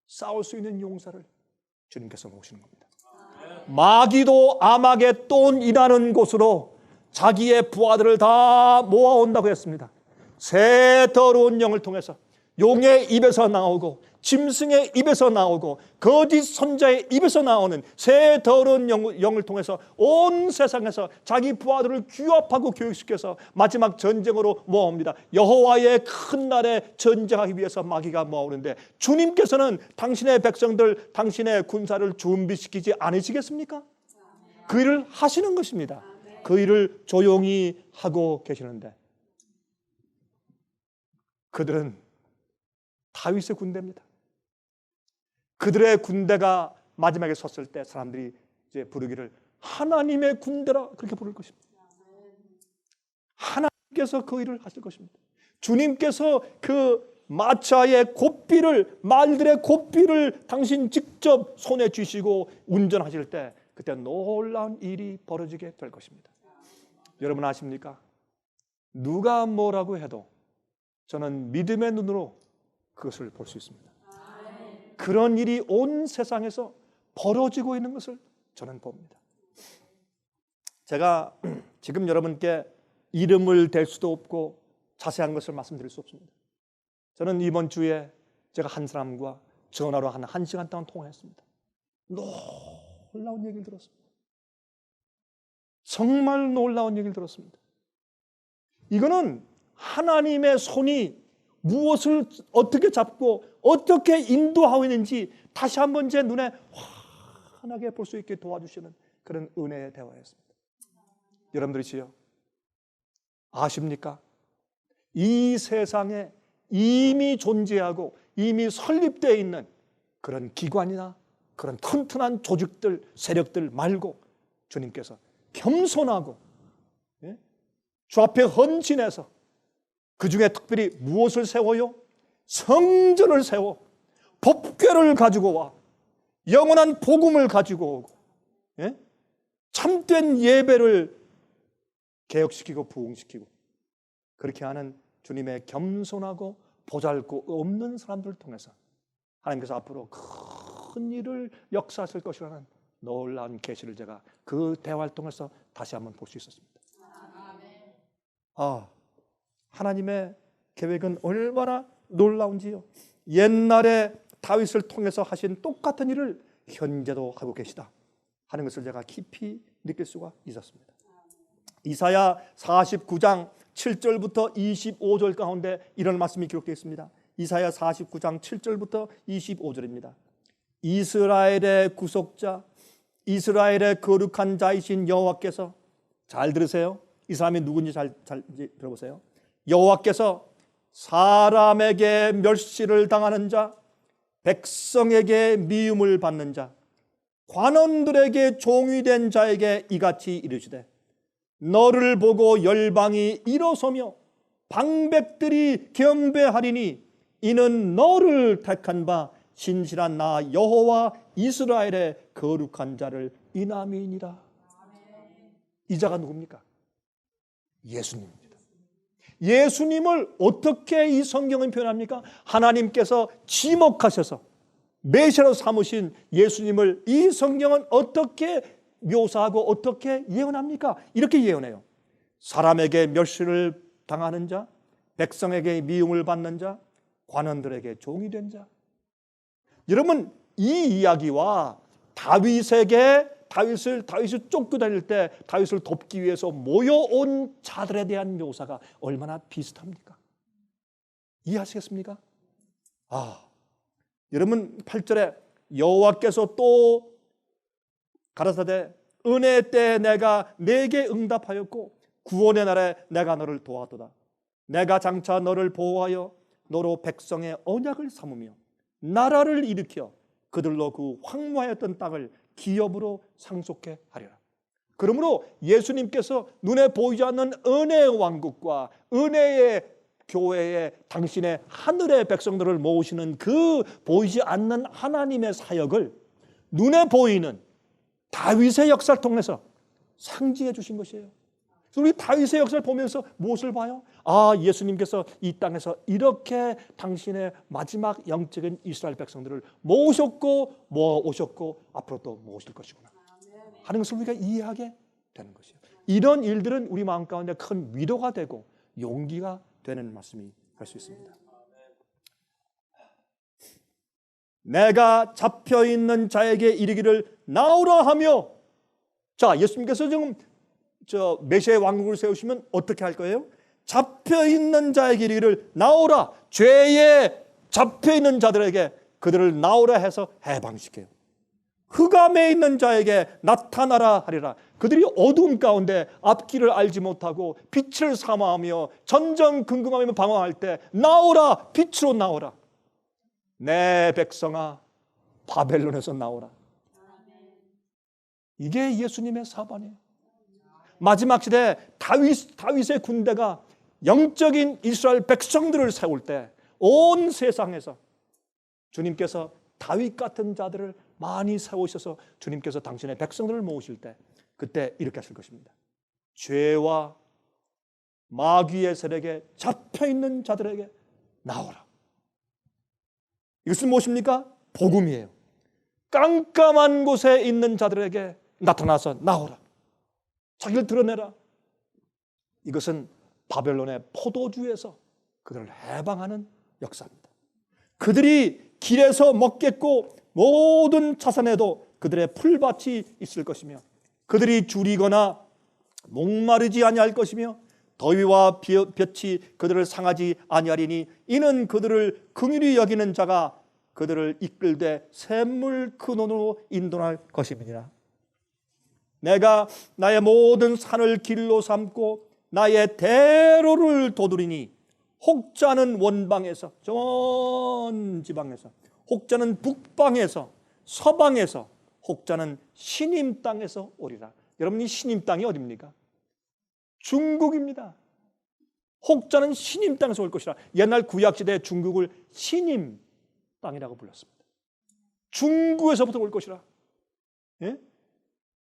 싸울 수 있는 용사를 주님께서 모시는 겁니다. 마귀도 아마겟돈이라는 곳으로 자기의 부하들을 다 모아온다고 했습니다. 새 더러운 영을 통해서 용의 입에서 나오고 짐승의 입에서 나오고 거짓 선자의 입에서 나오는 새 더러운 영을 통해서 온 세상에서 자기 부하들을 규합하고 교육시켜서 마지막 전쟁으로 모아옵니다. 여호와의 큰 날에 전쟁하기 위해서 마귀가 모아오는데, 주님께서는 당신의 백성들, 당신의 군사를 준비시키지 않으시겠습니까? 그 일을 하시는 것입니다. 그 일을 조용히 하고 계시는데, 그들은 다윗의 군대입니다. 그들의 군대가 마지막에 섰을 때 사람들이 이제 부르기를 하나님의 군대라 그렇게 부를 것입니다. 하나님께서 그 일을 하실 것입니다. 주님께서 그 마차의 고삐를, 말들의 고삐를 당신 직접 손에 쥐시고 운전하실 때 그때 놀라운 일이 벌어지게 될 것입니다. 여러분 아십니까? 누가 뭐라고 해도 저는 믿음의 눈으로 그것을 볼 수 있습니다. 그런 일이 온 세상에서 벌어지고 있는 것을 저는 봅니다. 제가 지금 여러분께 이름을 댈 수도 없고 자세한 것을 말씀드릴 수 없습니다. 저는 이번 주에 제가 한 사람과 전화로 한 1시간 동안 통화했습니다. 놀라운 얘기를 들었습니다. 정말 놀라운 얘기를 들었습니다. 이거는 하나님의 손이 무엇을 어떻게 잡고 어떻게 인도하고 있는지 다시 한번 제 눈에 환하게 볼 수 있게 도와주시는 그런 은혜의 대화였습니다. 여러분들이시요, 아십니까? 이 세상에 이미 존재하고 이미 설립되어 있는 그런 기관이나 그런 튼튼한 조직들, 세력들 말고 주님께서 겸손하고 주 앞에 헌신해서 그 중에 특별히 무엇을 세워요? 성전을 세워 법궤를 가지고 와 영원한 복음을 가지고 오고 참된 예배를 개혁시키고 부흥시키고 그렇게 하는 주님의 겸손하고 보잘것없는 사람들을 통해서 하나님께서 앞으로 큰 일을 역사하실 것이라는 놀라운 계시를 제가 그 대화를 통해서 다시 한번 볼 수 있었습니다. 하나님의 계획은 얼마나 놀라운지요. 옛날에 다윗을 통해서 하신 똑같은 일을 현재도 하고 계시다 하는 것을 제가 깊이 느낄 수가 있었습니다. 이사야 49장 7절부터 25절 가운데 이런 말씀이 기록되어 있습니다. 이사야 49장 7절부터 25절입니다. 이스라엘의 구속자, 이스라엘의 거룩한 자이신 여호와께서, 잘 들으세요. 이 사람이 누군지 잘 들어보세요. 여호와께서 사람에게 멸시를 당하는 자, 백성에게 미움을 받는 자, 관원들에게 종이 된 자에게 이같이 이르시되 너를 보고 열방이 일어서며 방백들이 경배하리니 이는 너를 택한 바 신실한 나 여호와 이스라엘의 거룩한 자를 인함이니라. 이 자가 누굽니까? 예수님입니다. 예수님을 어떻게 이 성경은 표현합니까? 하나님께서 지목하셔서 메시아로 삼으신 예수님을 이 성경은 어떻게 묘사하고 어떻게 예언합니까? 이렇게 예언해요. 사람에게 멸시를 당하는 자, 백성에게 미움을 받는 자, 관원들에게 종이 된 자. 여러분, 이 이야기와 다윗을 쫓고 다닐 때 다윗을 돕기 위해서 모여온 자들에 대한 묘사가 얼마나 비슷합니까? 이해하시겠습니까? 여러분 8절에 여호와께서 또 가라사대 은혜 때 내가 내게 응답하였고 구원의 날에 내가 너를 도와도다. 내가 장차 너를 보호하여 너로 백성의 언약을 삼으며 나라를 일으켜 그들로 그 황무하였던 땅을 기업으로 상속해 하리라. 그러므로 예수님께서 눈에 보이지 않는 은혜의 왕국과 은혜의 교회에 당신의 하늘의 백성들을 모으시는 그 보이지 않는 하나님의 사역을 눈에 보이는 다윗의 역사를 통해서 상징해 주신 것이에요. 그래서 우리 다윗의 역사를 보면서 무엇을 봐요? 예수님께서 이 땅에서 이렇게 당신의 마지막 영적인 이스라엘 백성들을 모으셨고 모아오셨고 앞으로 또 모으실 것이구나 하는 것을 우리가 이해하게 되는 것이에요. 이런 일들은 우리 마음 가운데 큰 위로가 되고 용기가 되는 말씀이 할 수 있습니다. 내가 잡혀있는 자에게 이르기를 나오라 하며, 자, 예수님께서 지금 메시아의 왕국을 세우시면 어떻게 할 거예요? 잡혀있는 자에게 이르기를 나오라, 죄에 잡혀있는 자들에게 그들을 나오라 해서 해방시켜요. 흑암에 있는 자에게 나타나라 하리라. 그들이 어두움 가운데 앞길을 알지 못하고 빛을 사모하며 전전긍긍하며 방황할 때 나오라, 빛으로 나오라. 내 백성아 바벨론에서 나오라. 이게 예수님의 사반이에요. 마지막 시대 다윗의 군대가 영적인 이스라엘 백성들을 세울 때 온 세상에서 주님께서 다윗 같은 자들을 많이 세우셔서 주님께서 당신의 백성들을 모으실 때 그때 이렇게 하실 것입니다. 죄와 마귀의 세력에 잡혀있는 자들에게 나오라. 이것은 무엇입니까? 복음이에요. 깜깜한 곳에 있는 자들에게 나타나서 나오라. 자기를 드러내라. 이것은 바벨론의 포도주에서 그들을 해방하는 역사입니다. 그들이 길에서 먹겠고 모든 자산에도 그들의 풀밭이 있을 것이며 그들이 줄이거나 목마르지 아니할 것이며 더위와 볕이 그들을 상하지 아니하리니 이는 그들을 긍휼히 여기는 자가 그들을 이끌되 샘물 근원으로 인도할 것임이니라. 내가 나의 모든 산을 길로 삼고 나의 대로를 도두리니 혹자는 원방에서 전 지방에서 혹자는 북방에서 서방에서 혹자는 신임 땅에서 오리라. 여러분, 이 신임 땅이 어디입니까? 중국입니다. 혹자는 신임 땅에서 올 것이라. 옛날 구약시대 중국을 신임 땅이라고 불렀습니다. 중국에서부터 올 것이라. 예?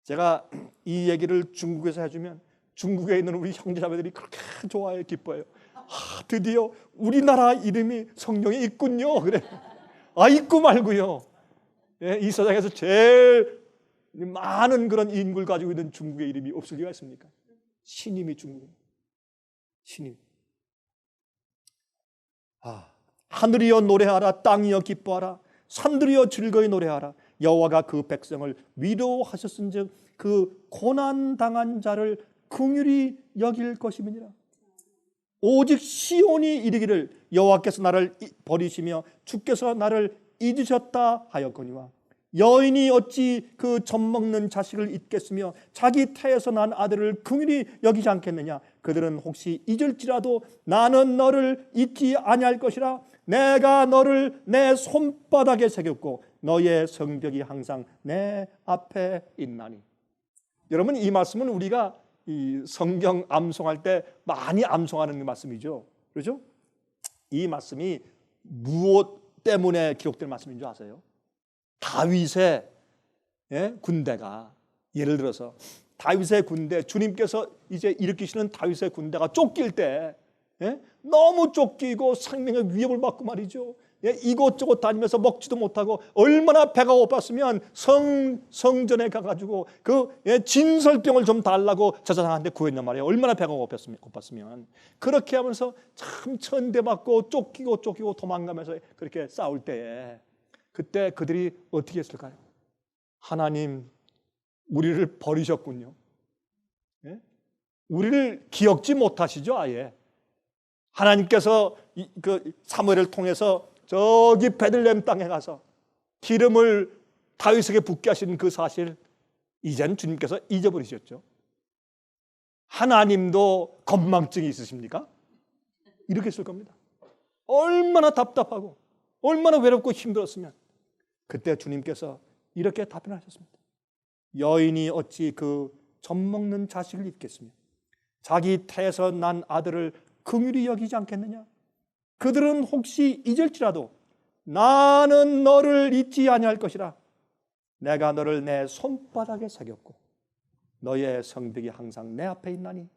제가 이 얘기를 중국에서 해주면 중국에 있는 우리 형제자매들이 그렇게 좋아해 기뻐해요. 드디어 우리나라 이름이 성경에 있군요. 그래. 있고 말고요. 예, 이 세상에서 제일 많은 그런 인구를 가지고 있는 중국의 이름이 없을 리가 있습니까? 신임이 중국입니다. 신임. 하늘이여 노래하라, 땅이여 기뻐하라, 산들이여 즐거이 노래하라. 여호와가 그 백성을 위로하셨은즉 그 고난당한 자를 긍휼히 여길 것임이니라. 오직 시온이 이르기를 여호와께서 나를 버리시며 주께서 나를 잊으셨다 하였거니와 여인이 어찌 그 젖먹는 자식을 잊겠으며 자기 태에서 난 아들을 긍휼히 여기지 않겠느냐. 그들은 혹시 잊을지라도 나는 너를 잊지 아니할 것이라. 내가 너를 내 손바닥에 새겼고 너의 성벽이 항상 내 앞에 있나니. 여러분, 이 말씀은 우리가 이 성경 암송할 때 많이 암송하는 말씀이죠. 그렇죠? 이 말씀이 무엇 때문에 기록된 말씀인 줄 아세요? 다윗의 군대가, 예를 들어서 다윗의 군대, 주님께서 이제 일으키시는 다윗의 군대가 쫓길 때 너무 쫓기고 생명의 위협을 받고 말이죠. 이곳저곳 다니면서 먹지도 못하고 얼마나 배가 고팠으면 성전에 가가지고 그 진설병을 좀 달라고 제사장한테 구했단 말이에요. 얼마나 배가 고팠으면. 그렇게 하면서 참 천대받고 쫓기고 도망가면서 그렇게 싸울 때에 그때 그들이 어떻게 했을까요? 하나님, 우리를 버리셨군요. 우리를 기억지 못하시죠, 아예. 하나님께서 그 사무엘을 통해서 저기 베들레헴 땅에 가서 기름을 다윗에게 붓게 하신 그 사실, 이제는 주님께서 잊어버리셨죠. 하나님도 건망증이 있으십니까? 이렇게 했을 겁니다. 얼마나 답답하고 얼마나 외롭고 힘들었으면. 그때 주님께서 이렇게 답변하셨습니다. 여인이 어찌 그 젖먹는 자식을 잊겠으며 자기 태에서 난 아들을 긍휼히 여기지 않겠느냐? 그들은 혹시 잊을지라도 나는 너를 잊지 아니할 것이라. 내가 너를 내 손바닥에 새겼고 너의 성벽이 항상 내 앞에 있나니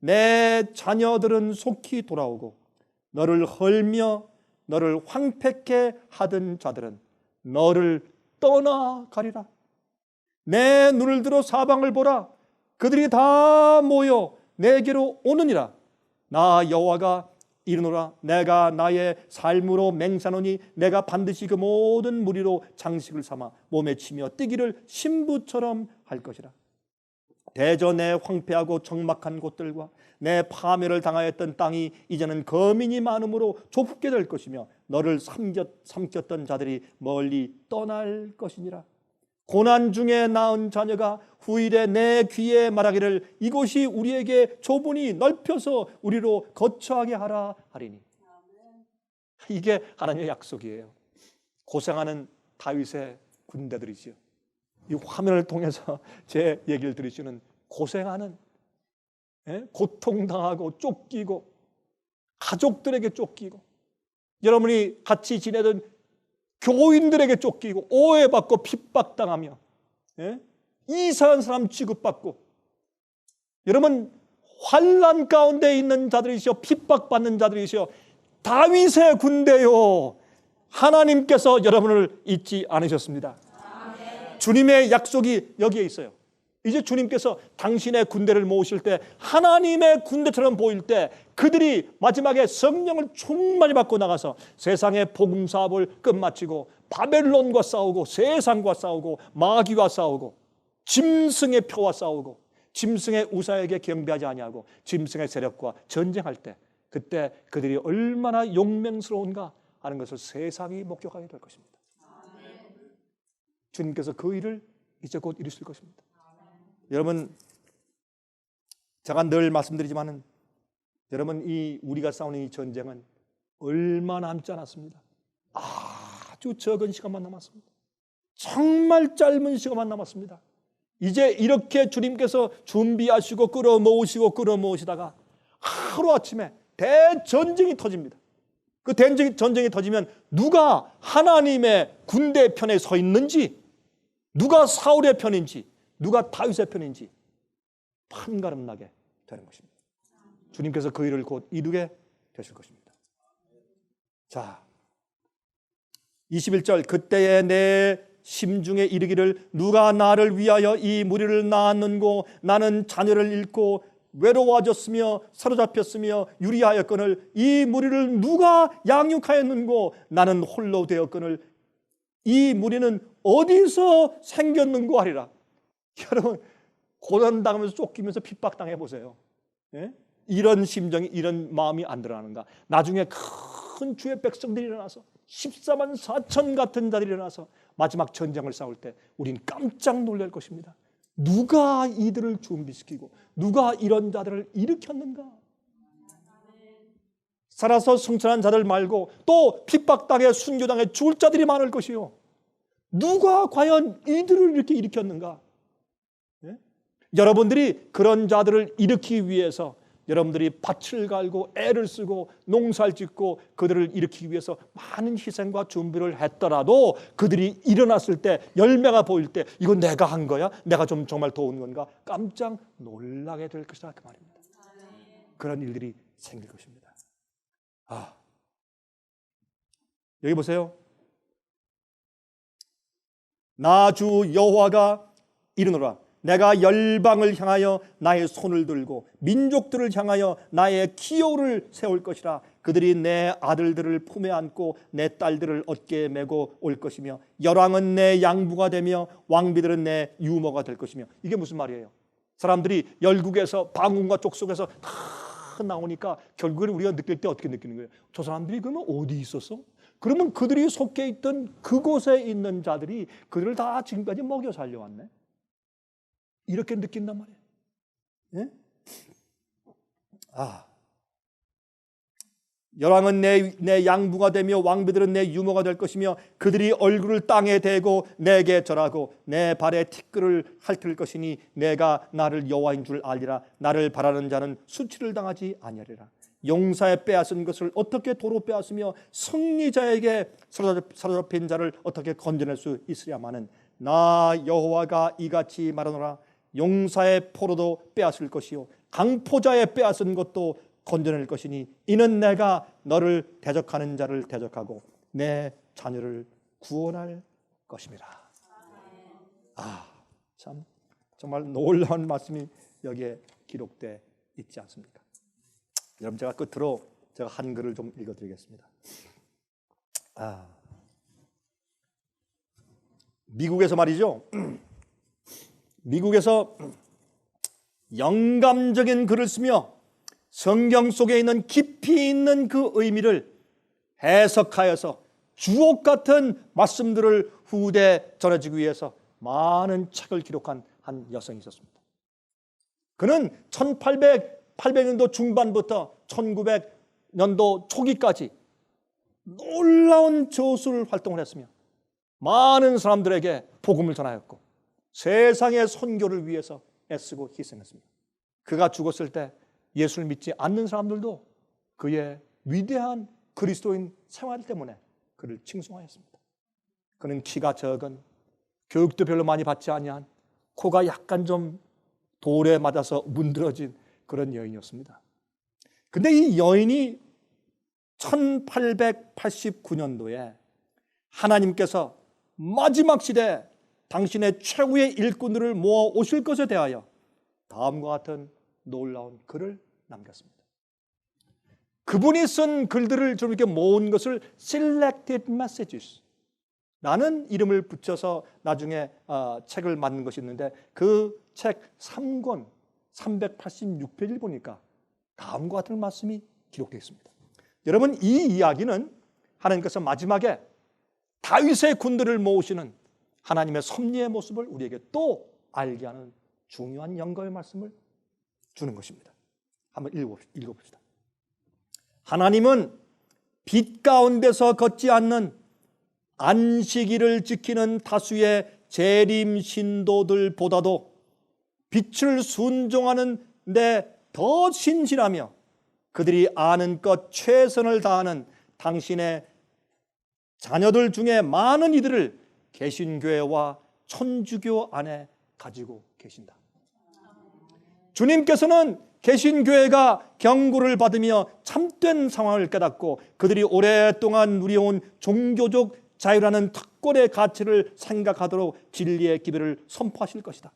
내 자녀들은 속히 돌아오고 너를 헐며 너를 황폐케 하던 자들은 너를 떠나가리라. 내 눈을 들어 사방을 보라. 그들이 다 모여 내게로 오느니라. 나 여호와가 이르노라. 내가 나의 삶으로 맹세하노니 내가 반드시 그 모든 무리로 장식을 삼아 몸에 치며 뛰기를 신부처럼 할 것이라. 대저 내 황폐하고 적막한 곳들과 내 파멸을 당하였던 땅이 이제는 거민이 많음으로 좁게 될 것이며 너를 삼켰던 자들이 멀리 떠날 것이니라. 고난 중에 낳은 자녀가 후일에 내 귀에 말하기를 이곳이 우리에게 좁으니 넓혀서 우리로 거처하게 하라 하리니. 이게 하나님의 약속이에요. 고생하는 다윗의 군대들이지요. 이 화면을 통해서 제 얘기를 들으시는 고생하는, 고통당하고 쫓기고 가족들에게 쫓기고 여러분이 같이 지내던 교인들에게 쫓기고 오해받고 핍박당하며 이상한 사람 취급받고, 여러분 환난 가운데 있는 자들이시여 핍박받는 자들이시여 다윗의 군대요, 하나님께서 여러분을 잊지 않으셨습니다. 아멘. 주님의 약속이 여기에 있어요. 이제 주님께서 당신의 군대를 모으실 때 하나님의 군대처럼 보일 때 그들이 마지막에 성령을 충만히 받고 나가서 세상의 복음 사업을 끝마치고 바벨론과 싸우고 세상과 싸우고 마귀와 싸우고 짐승의 표와 싸우고 짐승의 우사에게 경배하지 아니하고 짐승의 세력과 전쟁할 때 그때 그들이 얼마나 용맹스러운가 하는 것을 세상이 목격하게 될 것입니다. 주님께서 그 일을 이제 곧 이루실 것입니다. 여러분, 제가 늘 말씀드리지만은 여러분 이 우리가 싸우는 이 전쟁은 얼마 남지 않았습니다. 아주 적은 시간만 남았습니다. 정말 짧은 시간만 남았습니다. 이제 이렇게 주님께서 준비하시고 끌어모으시다가 하루아침에 대전쟁이 터집니다. 그 전쟁이 터지면 누가 하나님의 군대 편에 서 있는지, 누가 사울의 편인지, 누가 다윗의 편인지 판가름나게 되는 것입니다. 주님께서 그 일을 곧 이루게 되실 것입니다. 자, 21절, 그때에 내 심중에 이르기를 누가 나를 위하여 이 무리를 낳았는고 나는 자녀를 잃고 외로워졌으며 사로잡혔으며 유리하였거늘 이 무리를 누가 양육하였는고 나는 홀로 되었거늘 이 무리는 어디서 생겼는고 하리라. 여러분, 고난당하면서 쫓기면서 핍박당해 보세요. 이런 심정이, 이런 마음이 안 드러나는가? 나중에 큰 주의 백성들이 일어나서 14만 4천 같은 자들이 일어나서 마지막 전쟁을 싸울 때 우린 깜짝 놀랄 것입니다. 누가 이들을 준비시키고 누가 이런 자들을 일으켰는가? 살아서 승천한 자들 말고 또 핍박당해 순교당해 죽을 자들이 많을 것이요. 누가 과연 이들을 이렇게 일으켰는가? 예? 여러분들이 그런 자들을 일으키기 위해서 여러분들이 밭을 갈고 애를 쓰고 농사를 짓고 그들을 일으키기 위해서 많은 희생과 준비를 했더라도 그들이 일어났을 때 열매가 보일 때 이건 내가 한 거야? 내가 좀 정말 도운 건가? 깜짝 놀라게 될 것이다 그 말입니다. 그런 일들이 생길 것입니다. 여기 보세요. 나 주 여호와가 이르노라. 내가 열방을 향하여 나의 손을 들고 민족들을 향하여 나의 기호를 세울 것이라. 그들이 내 아들들을 품에 안고 내 딸들을 어깨에 메고 올 것이며 열왕은 내 양부가 되며 왕비들은 내 유모가 될 것이며. 이게 무슨 말이에요? 사람들이 열국에서 방언과 족속에서 다 나오니까 결국엔 우리가 느낄 때 어떻게 느끼는 거예요? 저 사람들이 그러면 어디 있었어? 그러면 그들이 속해 있던 그곳에 있는 자들이 그들을 다 지금까지 먹여 살려왔네. 이렇게 느낀단 말이에요. 예? 열왕은 내 양부가 되며 왕비들은 내 유모가 될 것이며 그들이 얼굴을 땅에 대고 내게 절하고 내 발에 티끌을 핥을 것이니 내가 나를 여호와인 줄 알리라. 나를 바라는 자는 수치를 당하지 아니하리라. 용사에 빼앗은 것을 어떻게 도로 빼앗으며 승리자에게 사로잡힌 자를 어떻게 건져낼 수 있으랴마는 나 여호와가 이같이 말하노라. 용사의 포로도 빼앗을 것이요 강포자의 빼앗은 것도 건져낼 것이니 이는 내가 너를 대적하는 자를 대적하고 내 자녀를 구원할 것임이라. 참 정말 놀라운 말씀이 여기에 기록되어 있지 않습니까? 여러분, 제가 끝으로 제가 한글을 좀 읽어드리겠습니다. 미국에서 말이죠. 미국에서 영감적인 글을 쓰며 성경 속에 있는 깊이 있는 그 의미를 해석하여서 주옥 같은 말씀들을 후대에 전해주기 위해서 많은 책을 기록한 한 여성이 있었습니다. 그는 1800년도 중반부터 1900년도 초기까지 놀라운 저술 활동을 했으며 많은 사람들에게 복음을 전하였고 세상의 선교를 위해서 애쓰고 희생했습니다. 그가 죽었을 때 예수를 믿지 않는 사람들도 그의 위대한 그리스도인 생활 때문에 그를 칭송하였습니다. 그는 키가 적은, 교육도 별로 많이 받지 아니한, 코가 약간 좀 돌에 맞아서 문드러진 그런 여인이었습니다. 근데 이 여인이 1889년도에 하나님께서 마지막 시대에 당신의 최후의 일꾼들을 모아 오실 것에 대하여 다음과 같은 놀라운 글을 남겼습니다. 그분이 쓴 글들을 좀 이렇게 모은 것을 Selected Messages 라는 이름을 붙여서 나중에 책을 만든 것이 있는데 그 책 3권 386페이지를 보니까 다음과 같은 말씀이 기록되어 있습니다. 여러분, 이 이야기는 하나님께서 마지막에 다윗의 군대를 모으시는 하나님의 섭리의 모습을 우리에게 또 알게 하는 중요한 영감의 말씀을 주는 것입니다. 한번 읽어봅시다. 하나님은 빛 가운데서 걷지 않는 안식일을 지키는 다수의 재림 신도들보다도 빛을 순종하는 데 더 신실하며 그들이 아는 것 최선을 다하는 당신의 자녀들 중에 많은 이들을 개신교회와 천주교 안에 가지고 계신다. 주님께서는 개신교회가 경고를 받으며 참된 상황을 깨닫고 그들이 오랫동안 누려온 종교적 자유라는 특권의 가치를 생각하도록 진리의 기별을 선포하실 것이다.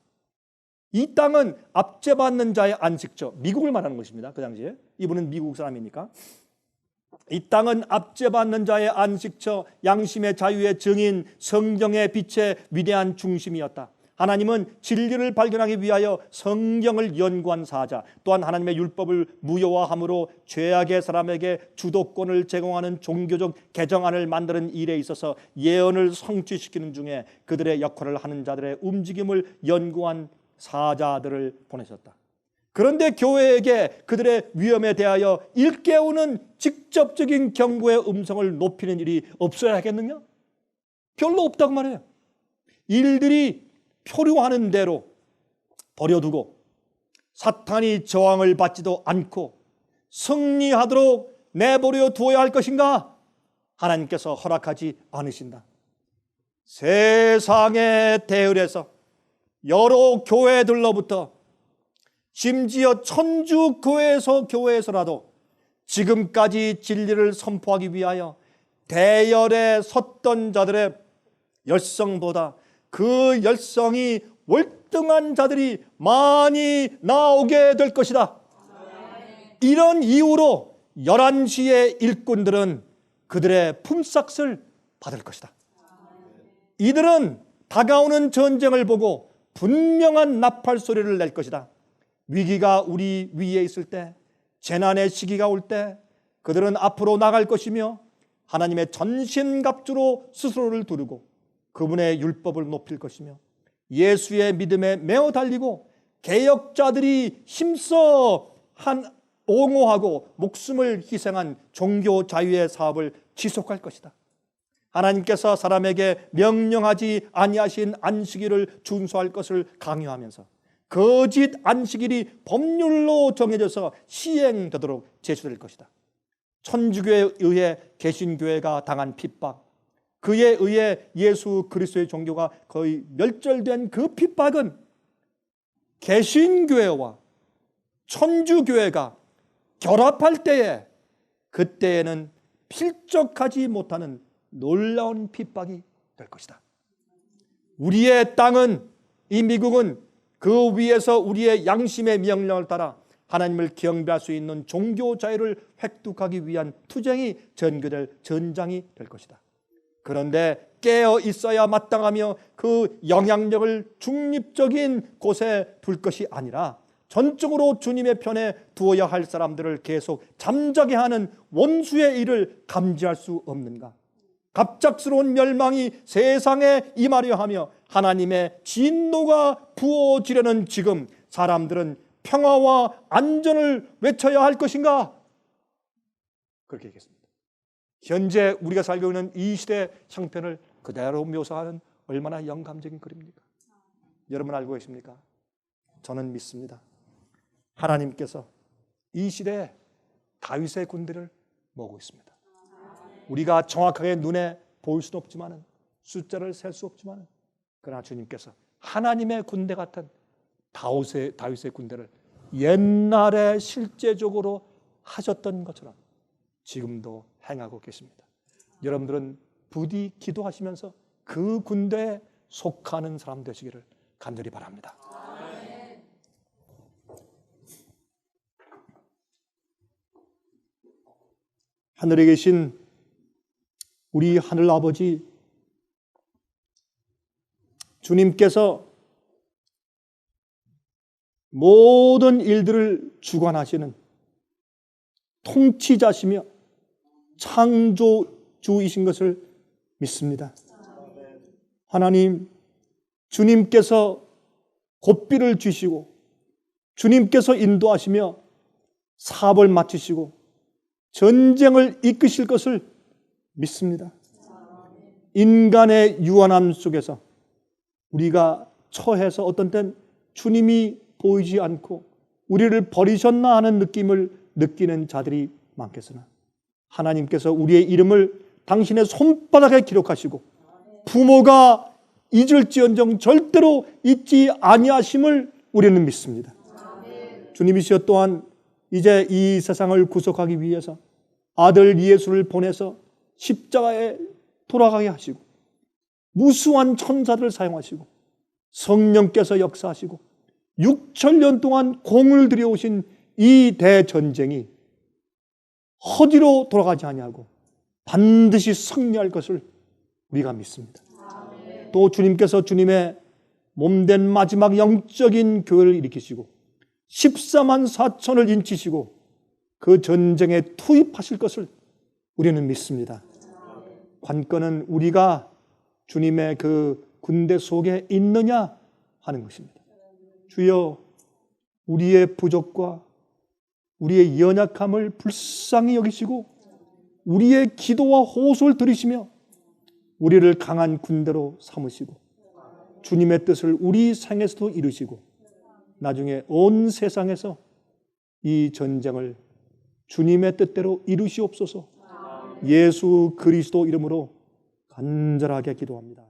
이 땅은 압제받는 자의 안식처, 미국을 말하는 것입니다. 그 당시에 이분은 미국 사람이니까. 이 땅은 압제받는 자의 안식처, 양심의 자유의 증인, 성경의 빛의 위대한 중심이었다. 하나님은 진리를 발견하기 위하여 성경을 연구한 사자, 또한 하나님의 율법을 무효화함으로 죄악의 사람에게 주도권을 제공하는 종교적 개정안을 만드는 일에 있어서 예언을 성취시키는 중에 그들의 역할을 하는 자들의 움직임을 연구한 사자들을 보내셨다. 그런데 교회에게 그들의 위험에 대하여 일깨우는 직접적인 경고의 음성을 높이는 일이 없어야 하겠느냐? 별로 없다고 말해요. 일들이 표류하는 대로 버려두고 사탄이 저항을 받지도 않고 승리하도록 내버려 두어야 할 것인가? 하나님께서 허락하지 않으신다. 세상의 대열에서 여러 교회들로부터 심지어 천주 교회에서라도 지금까지 진리를 선포하기 위하여 대열에 섰던 자들의 열성보다 그 열성이 월등한 자들이 많이 나오게 될 것이다. 이런 이유로 11시의 일꾼들은 그들의 품삯을 받을 것이다. 이들은 다가오는 전쟁을 보고 분명한 나팔 소리를 낼 것이다. 위기가 우리 위에 있을 때, 재난의 시기가 올 때 그들은 앞으로 나갈 것이며 하나님의 전신갑주로 스스로를 두르고 그분의 율법을 높일 것이며 예수의 믿음에 매어 달리고 개혁자들이 힘써 옹호하고 목숨을 희생한 종교 자유의 사업을 지속할 것이다. 하나님께서 사람에게 명령하지 아니하신 안식일을 준수할 것을 강요하면서 거짓 안식일이 법률로 정해져서 시행되도록 제시될 것이다. 천주교에 의해 개신교회가 당한 핍박, 그에 의해 예수 그리스도의 종교가 거의 멸절된 그 핍박은 개신교회와 천주교회가 결합할 때에 그때에는 필적하지 못하는 놀라운 핍박이 될 것이다. 우리의 땅은, 이 미국은 그 위에서 우리의 양심의 명령을 따라 하나님을 경배할 수 있는 종교 자유를 획득하기 위한 투쟁이 전개될 전장이 될 것이다. 그런데 깨어 있어야 마땅하며 그 영향력을 중립적인 곳에 둘 것이 아니라 전적으로 주님의 편에 두어야 할 사람들을 계속 잠자게 하는 원수의 일을 감지할 수 없는가? 갑작스러운 멸망이 세상에 임하려 하며 하나님의 진노가 부어지려는 지금 사람들은 평화와 안전을 외쳐야 할 것인가? 그렇게 얘기했습니다. 현재 우리가 살고 있는 이 시대의 형편을 그대로 묘사하는 얼마나 영감적인 글입니까? 여러분 알고 계십니까? 저는 믿습니다. 하나님께서 이 시대에 다윗의 군대를 모으고 있습니다. 우리가 정확하게 눈에 보일 수는 없지만, 숫자를 셀 수 없지만, 그러나 주님께서 하나님의 군대 같은 다윗의 군대를 옛날에 실제적으로 하셨던 것처럼 지금도 행하고 계십니다. 여러분들은 부디 기도하시면서 그 군대에 속하는 사람 되시기를 간절히 바랍니다. 하늘에 계신 우리 하늘 아버지, 주님께서 모든 일들을 주관하시는 통치자시며 창조주이신 것을 믿습니다. 하나님, 주님께서 고삐를 주시고 주님께서 인도하시며 사업을 마치시고 전쟁을 이끄실 것을 믿습니다. 인간의 유한함 속에서 우리가 처해서 어떤 땐 주님이 보이지 않고 우리를 버리셨나 하는 느낌을 느끼는 자들이 많겠으나 하나님께서 우리의 이름을 당신의 손바닥에 기록하시고 부모가 잊을지언정 절대로 잊지 아니하심을 우리는 믿습니다. 주님이시여 또한 이제 이 세상을 구속하기 위해서 아들 예수를 보내서 십자가에 돌아가게 하시고 무수한 천사들을 사용하시고 성령께서 역사하시고 6,000년 동안 공을 들여오신 이 대전쟁이 허디로 돌아가지 아니하고 반드시 승리할 것을 우리가 믿습니다. 또 주님께서 주님의 몸된 마지막 영적인 교회를 일으키시고 14만 4천을 인치시고 그 전쟁에 투입하실 것을 우리는 믿습니다. 관건은 우리가 주님의 그 군대 속에 있느냐 하는 것입니다. 주여, 우리의 부족과 우리의 연약함을 불쌍히 여기시고 우리의 기도와 호소를 들으시며 우리를 강한 군대로 삼으시고 주님의 뜻을 우리 생에서도 이루시고 나중에 온 세상에서 이 전쟁을 주님의 뜻대로 이루시옵소서. 예수 그리스도 이름으로 간절하게 기도합니다.